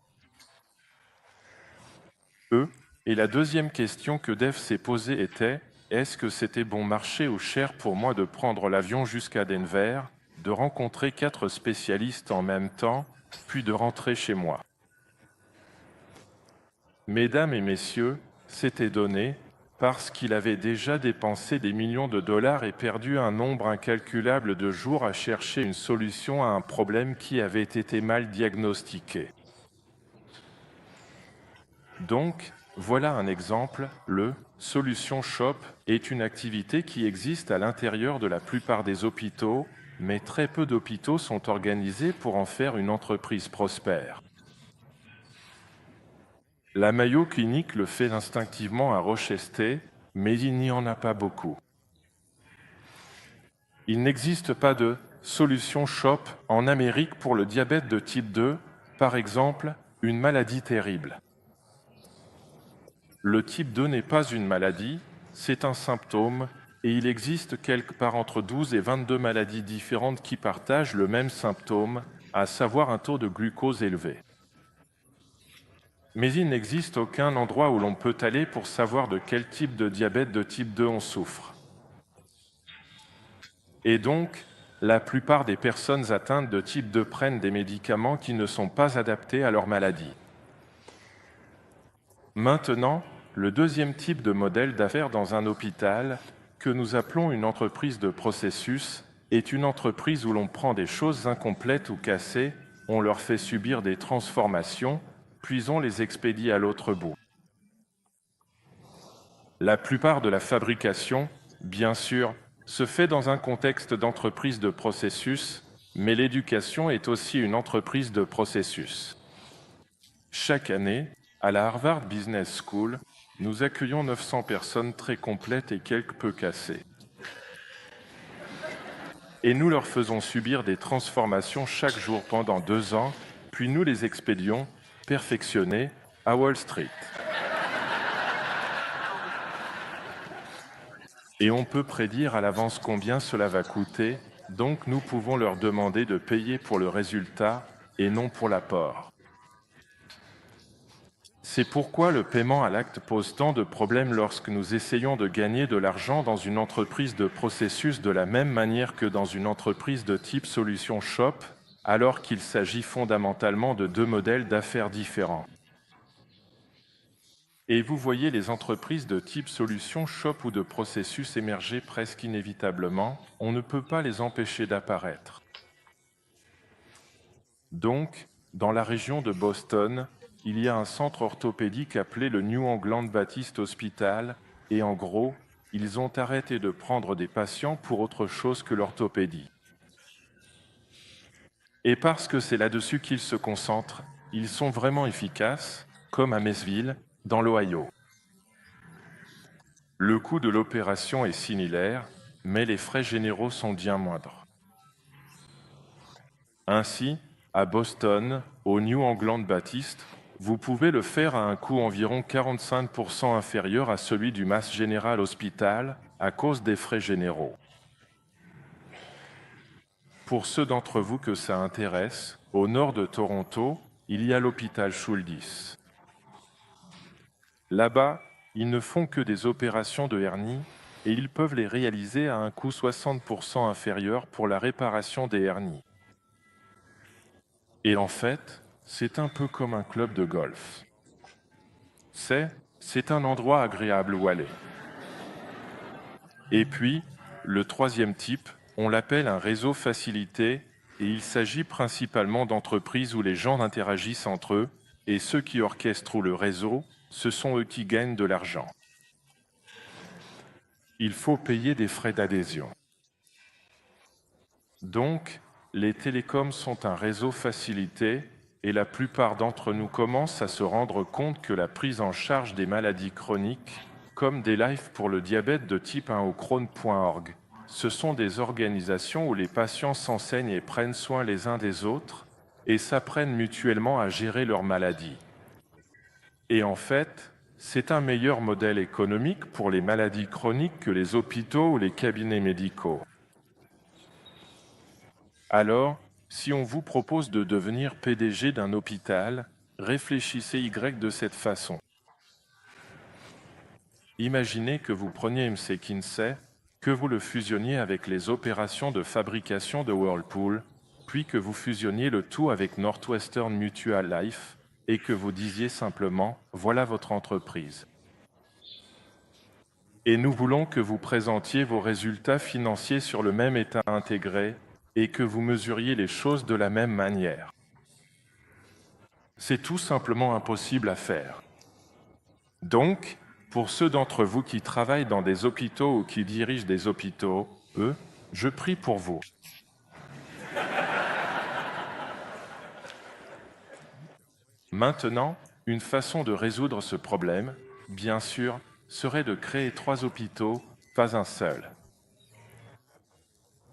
Et la deuxième question que Dave s'est posée était « Est-ce que c'était bon marché ou cher pour moi de prendre l'avion jusqu'à Denver, de rencontrer 4 spécialistes en même temps, puis de rentrer chez moi ?» Mesdames et messieurs, c'était donné parce qu'il avait déjà dépensé des millions de dollars et perdu un nombre incalculable de jours à chercher une solution à un problème qui avait été mal diagnostiqué. Donc, voilà un exemple, le Solution Shop est une activité qui existe à l'intérieur de la plupart des hôpitaux, mais très peu d'hôpitaux sont organisés pour en faire une entreprise prospère. La Mayo Clinic le fait instinctivement à Rochester, mais il n'y en a pas beaucoup. Il n'existe pas de Solution Shop en Amérique pour le diabète de type 2, par exemple, une maladie terrible. Le type 2 n'est pas une maladie, c'est un symptôme, et il existe quelque part entre 12 et 22 maladies différentes qui partagent le même symptôme, à savoir un taux de glucose élevé. Mais il n'existe aucun endroit où l'on peut aller pour savoir de quel type de diabète de type 2 on souffre. Et donc, la plupart des personnes atteintes de type 2 prennent des médicaments qui ne sont pas adaptés à leur maladie. Maintenant, le deuxième type de modèle d'affaires dans un hôpital, que nous appelons une entreprise de processus, est une entreprise où l'on prend des choses incomplètes ou cassées, on leur fait subir des transformations, puis on les expédie à l'autre bout. La plupart de la fabrication, bien sûr, se fait dans un contexte d'entreprise de processus, mais l'éducation est aussi une entreprise de processus. Chaque année, à la Harvard Business School, nous accueillons 900 personnes très complètes et quelque peu cassées. Et nous leur faisons subir des transformations chaque jour pendant 2 ans, puis nous les expédions, perfectionnés, à Wall Street. Et on peut prédire à l'avance combien cela va coûter, donc nous pouvons leur demander de payer pour le résultat et non pour l'apport. C'est pourquoi le paiement à l'acte pose tant de problèmes lorsque nous essayons de gagner de l'argent dans une entreprise de processus de la même manière que dans une entreprise de type Solution Shop, alors qu'il s'agit fondamentalement de deux modèles d'affaires différents. Et vous voyez les entreprises de type solution shop ou de processus émerger presque inévitablement, on ne peut pas les empêcher d'apparaître. Donc, dans la région de Boston, il y a un centre orthopédique appelé le New England Baptist Hospital, et en gros, ils ont arrêté de prendre des patients pour autre chose que l'orthopédie. Et parce que c'est là-dessus qu'ils se concentrent, ils sont vraiment efficaces, comme à Maysville, dans l'Ohio. Le coût de l'opération est similaire, mais les frais généraux sont bien moindres. Ainsi, à Boston, au New England Baptist, vous pouvez le faire à un coût environ 45% inférieur à celui du Mass General Hospital à cause des frais généraux. Pour ceux d'entre vous que ça intéresse, au nord de Toronto, il y a l'hôpital Schuldis. Là-bas, ils ne font que des opérations de hernie et ils peuvent les réaliser à un coût 60% inférieur pour la réparation des hernies. Et en fait, c'est un peu comme un club de golf. C'est un endroit agréable où aller. Et puis, le troisième type, on l'appelle un réseau facilité, et il s'agit principalement d'entreprises où les gens interagissent entre eux, et ceux qui orchestrent le réseau, ce sont eux qui gagnent de l'argent. Il faut payer des frais d'adhésion. Donc, les télécoms sont un réseau facilité, et la plupart d'entre nous commencent à se rendre compte que la prise en charge des maladies chroniques, comme des lives pour le diabète de type 1 ou Crohn.org, ce sont des organisations où les patients s'enseignent et prennent soin les uns des autres et s'apprennent mutuellement à gérer leur maladie. Et en fait, c'est un meilleur modèle économique pour les maladies chroniques que les hôpitaux ou les cabinets médicaux. Alors, si on vous propose de devenir PDG d'un hôpital, réfléchissez de cette façon. Imaginez que vous preniez MC Kinsey, que vous le fusionniez avec les opérations de fabrication de Whirlpool, puis que vous fusionniez le tout avec Northwestern Mutual Life, et que vous disiez simplement « voilà votre entreprise ». Et nous voulons que vous présentiez vos résultats financiers sur le même état intégré et que vous mesuriez les choses de la même manière. C'est tout simplement impossible à faire. Donc, pour ceux d'entre vous qui travaillent dans des hôpitaux ou qui dirigent des hôpitaux, je prie pour vous. Maintenant, une façon de résoudre ce problème, bien sûr, serait de créer 3 hôpitaux, pas un seul.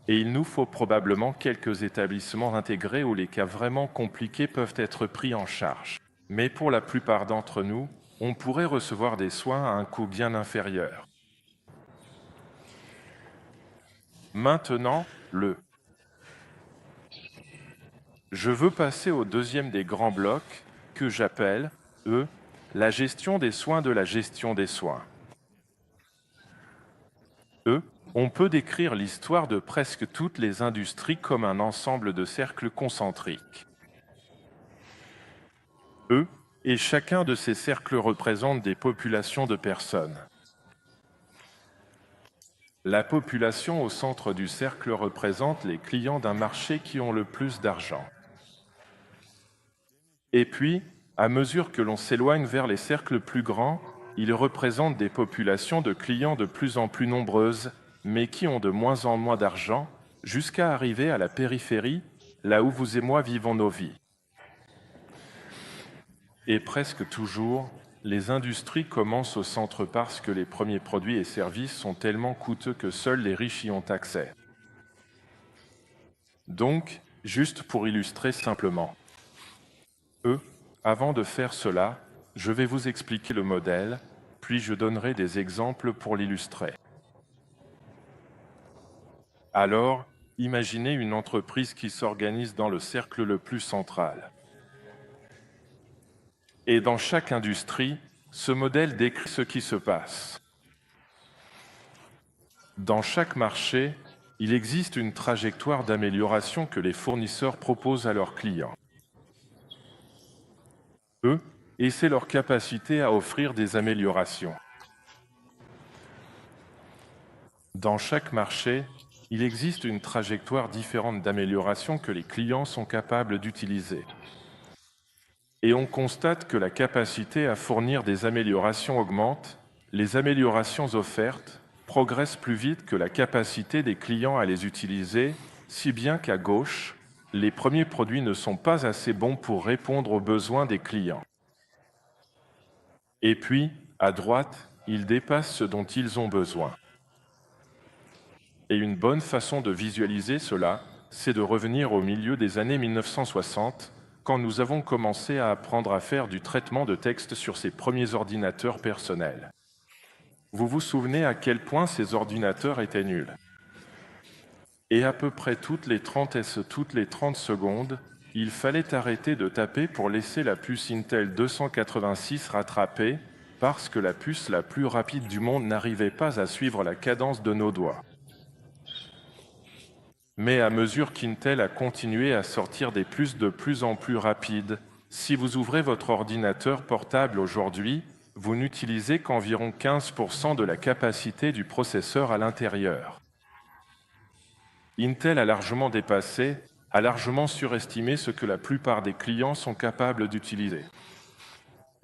Et il nous faut probablement quelques établissements intégrés où les cas vraiment compliqués peuvent être pris en charge. Mais pour la plupart d'entre nous, on pourrait recevoir des soins à un coût bien inférieur. Maintenant, je veux passer au deuxième des grands blocs que j'appelle, la gestion des soins de la gestion des soins. On peut décrire l'histoire de presque toutes les industries comme un ensemble de cercles concentriques. Et chacun de ces cercles représente des populations de personnes. La population au centre du cercle représente les clients d'un marché qui ont le plus d'argent. Et puis, à mesure que l'on s'éloigne vers les cercles plus grands, ils représentent des populations de clients de plus en plus nombreuses, mais qui ont de moins en moins d'argent, jusqu'à arriver à la périphérie, là où vous et moi vivons nos vies. Et presque toujours, les industries commencent au centre parce que les premiers produits et services sont tellement coûteux que seuls les riches y ont accès. Donc, juste pour illustrer simplement, avant de faire cela, je vais vous expliquer le modèle, puis je donnerai des exemples pour l'illustrer. Alors, imaginez une entreprise qui s'organise dans le cercle le plus central. Et dans chaque industrie, ce modèle décrit ce qui se passe. Dans chaque marché, il existe une trajectoire d'amélioration que les fournisseurs proposent à leurs clients. Et c'est leur capacité à offrir des améliorations. Dans chaque marché, il existe une trajectoire différente d'amélioration que les clients sont capables d'utiliser. Et on constate que la capacité à fournir des améliorations augmente, les améliorations offertes progressent plus vite que la capacité des clients à les utiliser, si bien qu'à gauche, les premiers produits ne sont pas assez bons pour répondre aux besoins des clients. Et puis, à droite, ils dépassent ce dont ils ont besoin. Et une bonne façon de visualiser cela, c'est de revenir au milieu des années 1960, quand nous avons commencé à apprendre à faire du traitement de texte sur ces premiers ordinateurs personnels. Vous vous souvenez à quel point ces ordinateurs étaient nuls? Et à peu près toutes les 30 secondes, il fallait arrêter de taper pour laisser la puce Intel 286 rattraper, parce que la puce la plus rapide du monde n'arrivait pas à suivre la cadence de nos doigts. Mais à mesure qu'Intel a continué à sortir des puces de plus en plus rapides, si vous ouvrez votre ordinateur portable aujourd'hui, vous n'utilisez qu'environ 15% de la capacité du processeur à l'intérieur. Intel a largement dépassé, a largement surestimé ce que la plupart des clients sont capables d'utiliser.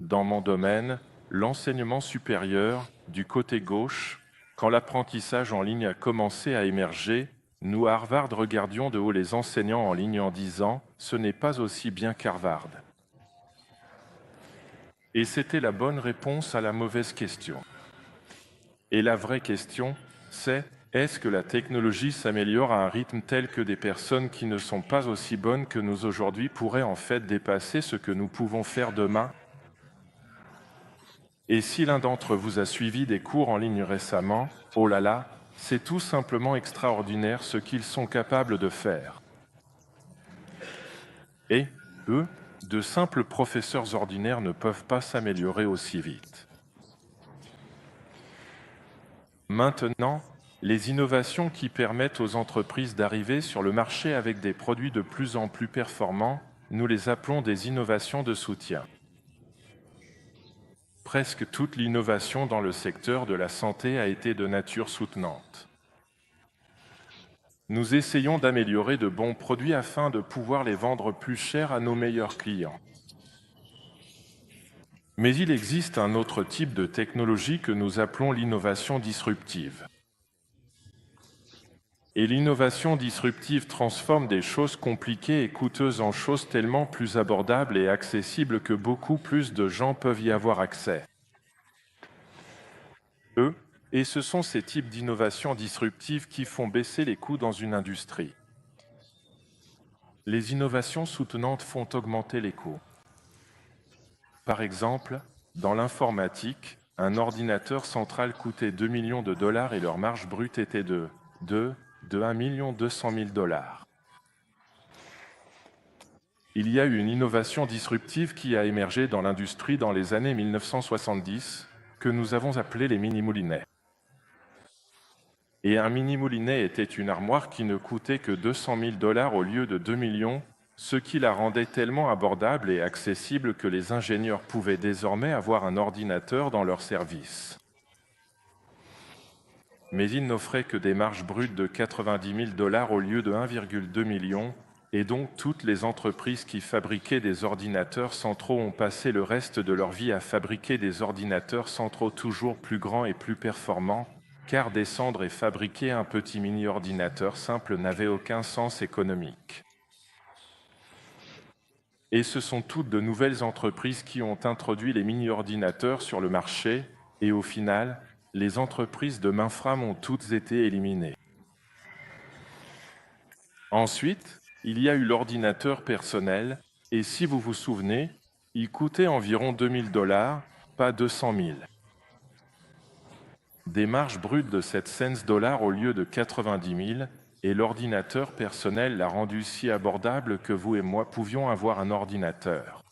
Dans mon domaine, l'enseignement supérieur, du côté gauche, quand l'apprentissage en ligne a commencé à émerger, nous à Harvard regardions de haut les enseignants en ligne en disant « ce n'est pas aussi bien qu'Harvard ». Et c'était la bonne réponse à la mauvaise question. Et la vraie question, c'est est-ce que la technologie s'améliore à un rythme tel que des personnes qui ne sont pas aussi bonnes que nous aujourd'hui pourraient en fait dépasser ce que nous pouvons faire demain? Et si l'un d'entre vous a suivi des cours en ligne récemment, oh là là, c'est tout simplement extraordinaire ce qu'ils sont capables de faire. Et, eux, de simples professeurs ordinaires ne peuvent pas s'améliorer aussi vite. Maintenant, les innovations qui permettent aux entreprises d'arriver sur le marché avec des produits de plus en plus performants, nous les appelons des innovations de soutien. Presque toute l'innovation dans le secteur de la santé a été de nature soutenante. Nous essayons d'améliorer de bons produits afin de pouvoir les vendre plus cher à nos meilleurs clients. Mais il existe un autre type de technologie que nous appelons l'innovation disruptive. Et l'innovation disruptive transforme des choses compliquées et coûteuses en choses tellement plus abordables et accessibles que beaucoup plus de gens peuvent y avoir accès. Et ce sont ces types d'innovations disruptives qui font baisser les coûts dans une industrie. Les innovations soutenantes font augmenter les coûts. Par exemple, dans l'informatique, un ordinateur central coûtait 2 millions de dollars et leur marge brute était de 1 200 000 dollars. Il y a eu une innovation disruptive qui a émergé dans l'industrie dans les années 1970, que nous avons appelée les mini-moulinets. Et un mini-moulinet était une armoire qui ne coûtait que 200 000 dollars au lieu de 2 millions, ce qui la rendait tellement abordable et accessible que les ingénieurs pouvaient désormais avoir un ordinateur dans leur service. Mais il n'offrait que des marges brutes de 90 000 dollars au lieu de 1,2 million, et donc toutes les entreprises qui fabriquaient des ordinateurs centraux ont passé le reste de leur vie à fabriquer des ordinateurs centraux toujours plus grands et plus performants, car descendre et fabriquer un petit mini-ordinateur simple n'avait aucun sens économique. Et ce sont toutes de nouvelles entreprises qui ont introduit les mini-ordinateurs sur le marché, et au final, les entreprises de mainframe ont toutes été éliminées. Ensuite, il y a eu l'ordinateur personnel, et si vous vous souvenez, il coûtait environ 2 000 dollars, pas 200 000. Des marges brutes de 7 cents dollars au lieu de 90 000, et l'ordinateur personnel l'a rendu si abordable que vous et moi pouvions avoir un ordinateur.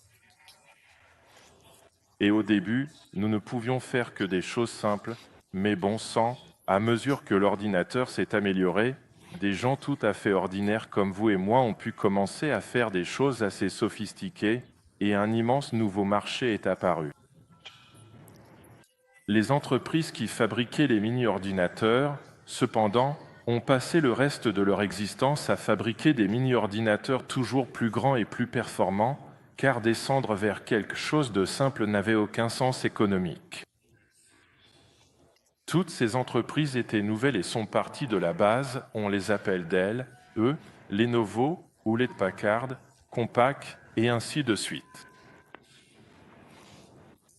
Et au début, nous ne pouvions faire que des choses simples, mais bon sang, à mesure que l'ordinateur s'est amélioré, des gens tout à fait ordinaires comme vous et moi ont pu commencer à faire des choses assez sophistiquées et un immense nouveau marché est apparu. Les entreprises qui fabriquaient les mini-ordinateurs, cependant, ont passé le reste de leur existence à fabriquer des mini-ordinateurs toujours plus grands et plus performants, car descendre vers quelque chose de simple n'avait aucun sens économique. Toutes ces entreprises étaient nouvelles et sont parties de la base, on les appelle Dell, Lenovo, Hewlett-Packard, Compaq, et ainsi de suite.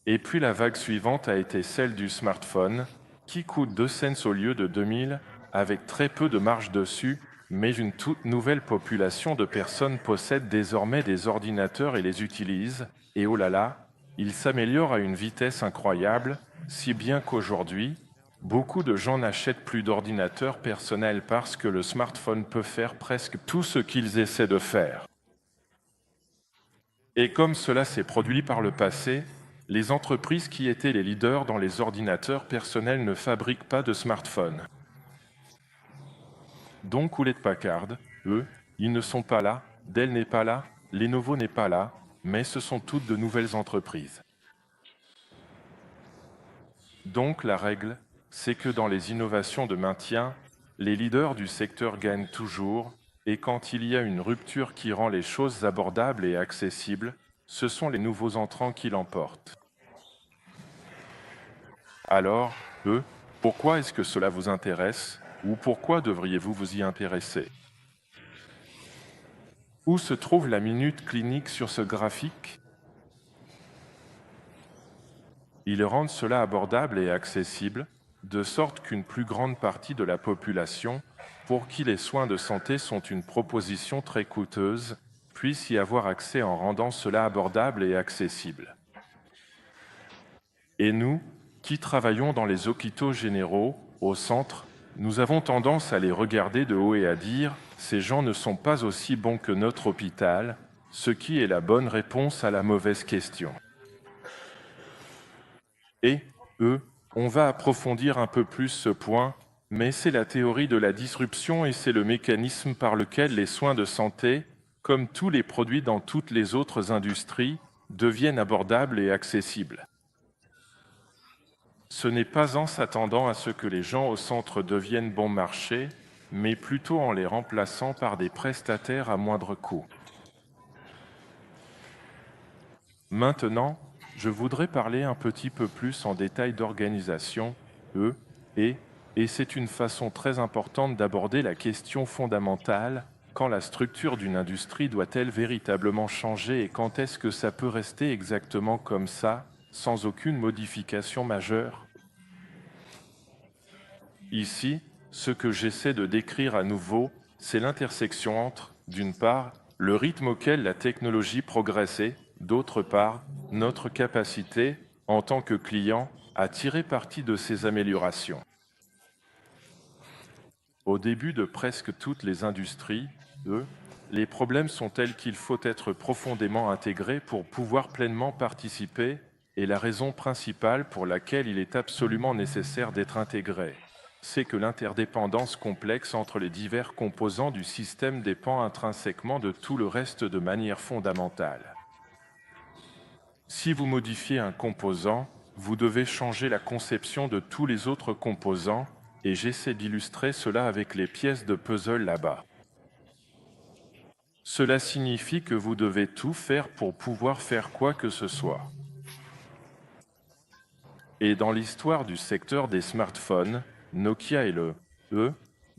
Et puis la vague suivante a été celle du smartphone, qui coûte 2 cents au lieu de 2000, avec très peu de marge dessus, mais une toute nouvelle population de personnes possède désormais des ordinateurs et les utilise, et oh là là, ils s'améliorent à une vitesse incroyable, si bien qu'aujourd'hui, beaucoup de gens n'achètent plus d'ordinateurs personnels parce que le smartphone peut faire presque tout ce qu'ils essaient de faire. Et comme cela s'est produit par le passé, les entreprises qui étaient les leaders dans les ordinateurs personnels ne fabriquent pas de smartphones. Donc Hewlett-Packard, ils ne sont pas là, Dell n'est pas là, Lenovo n'est pas là, mais ce sont toutes de nouvelles entreprises. Donc la règle, c'est que dans les innovations de maintien, les leaders du secteur gagnent toujours, et quand il y a une rupture qui rend les choses abordables et accessibles, ce sont les nouveaux entrants qui l'emportent. Alors, pourquoi est-ce que cela vous intéresse, ou pourquoi devriez-vous vous y intéresser? Où se trouve la minute clinique sur ce graphique? Ils rendent cela abordable et accessible, de sorte qu'une plus grande partie de la population, pour qui les soins de santé sont une proposition très coûteuse, puisse y avoir accès en rendant cela abordable et accessible. Et nous, qui travaillons dans les hôpitaux généraux, au centre, nous avons tendance à les regarder de haut et à dire « ces gens ne sont pas aussi bons que notre hôpital », ce qui est la bonne réponse à la mauvaise question. Et, on va approfondir un peu plus ce point, mais c'est la théorie de la disruption et c'est le mécanisme par lequel les soins de santé, comme tous les produits dans toutes les autres industries, deviennent abordables et accessibles. Ce n'est pas en s'attendant à ce que les gens au centre deviennent bon marché, mais plutôt en les remplaçant par des prestataires à moindre coût. Maintenant, je voudrais parler un petit peu plus en détail d'organisation, et c'est une façon très importante d'aborder la question fondamentale, quand la structure d'une industrie doit-elle véritablement changer et quand est-ce que ça peut rester exactement comme ça, sans aucune modification majeure? Ici, ce que j'essaie de décrire à nouveau, c'est l'intersection entre, d'une part, le rythme auquel la technologie progresse et, d'autre part, notre capacité, en tant que client, à tirer parti de ces améliorations. Au début de presque toutes les industries, les problèmes sont tels qu'il faut être profondément intégré pour pouvoir pleinement participer, et la raison principale pour laquelle il est absolument nécessaire d'être intégré, c'est que l'interdépendance complexe entre les divers composants du système dépend intrinsèquement de tout le reste de manière fondamentale. Si vous modifiez un composant, vous devez changer la conception de tous les autres composants, et j'essaie d'illustrer cela avec les pièces de puzzle là-bas. Cela signifie que vous devez tout faire pour pouvoir faire quoi que ce soit. Et dans l'histoire du secteur des smartphones, Nokia et le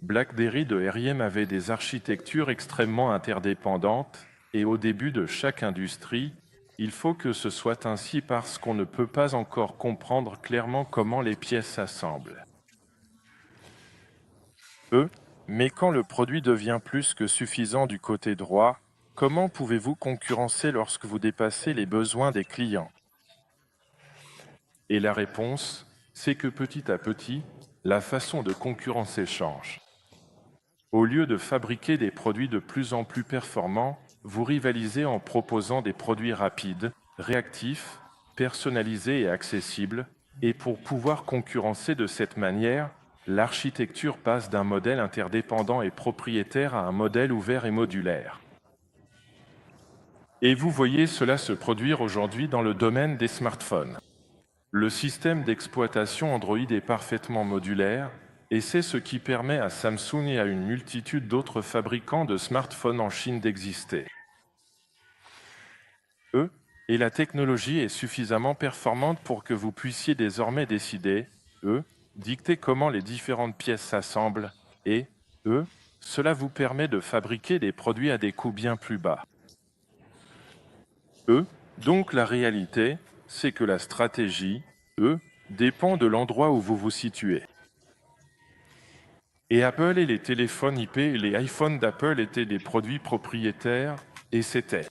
BlackBerry de RIM avaient des architectures extrêmement interdépendantes, et au début de chaque industrie, il faut que ce soit ainsi parce qu'on ne peut pas encore comprendre clairement comment les pièces s'assemblent. Mais quand le produit devient plus que suffisant du côté droit, comment pouvez-vous concurrencer lorsque vous dépassez les besoins des clients? Et la réponse, c'est que petit à petit, la façon de concurrencer change. Au lieu de fabriquer des produits de plus en plus performants, vous rivalisez en proposant des produits rapides, réactifs, personnalisés et accessibles, et pour pouvoir concurrencer de cette manière, l'architecture passe d'un modèle interdépendant et propriétaire à un modèle ouvert et modulaire. Et vous voyez cela se produire aujourd'hui dans le domaine des smartphones. Le système d'exploitation Android est parfaitement modulaire, et c'est ce qui permet à Samsung et à une multitude d'autres fabricants de smartphones en Chine d'exister. Et la technologie est suffisamment performante pour que vous puissiez désormais décider, dicter comment les différentes pièces s'assemblent, et, cela vous permet de fabriquer des produits à des coûts bien plus bas. Donc la réalité, c'est que la stratégie, dépend de l'endroit où vous vous situez. Et Apple et les téléphones IP et les iPhones d'Apple étaient des produits propriétaires, et c'était.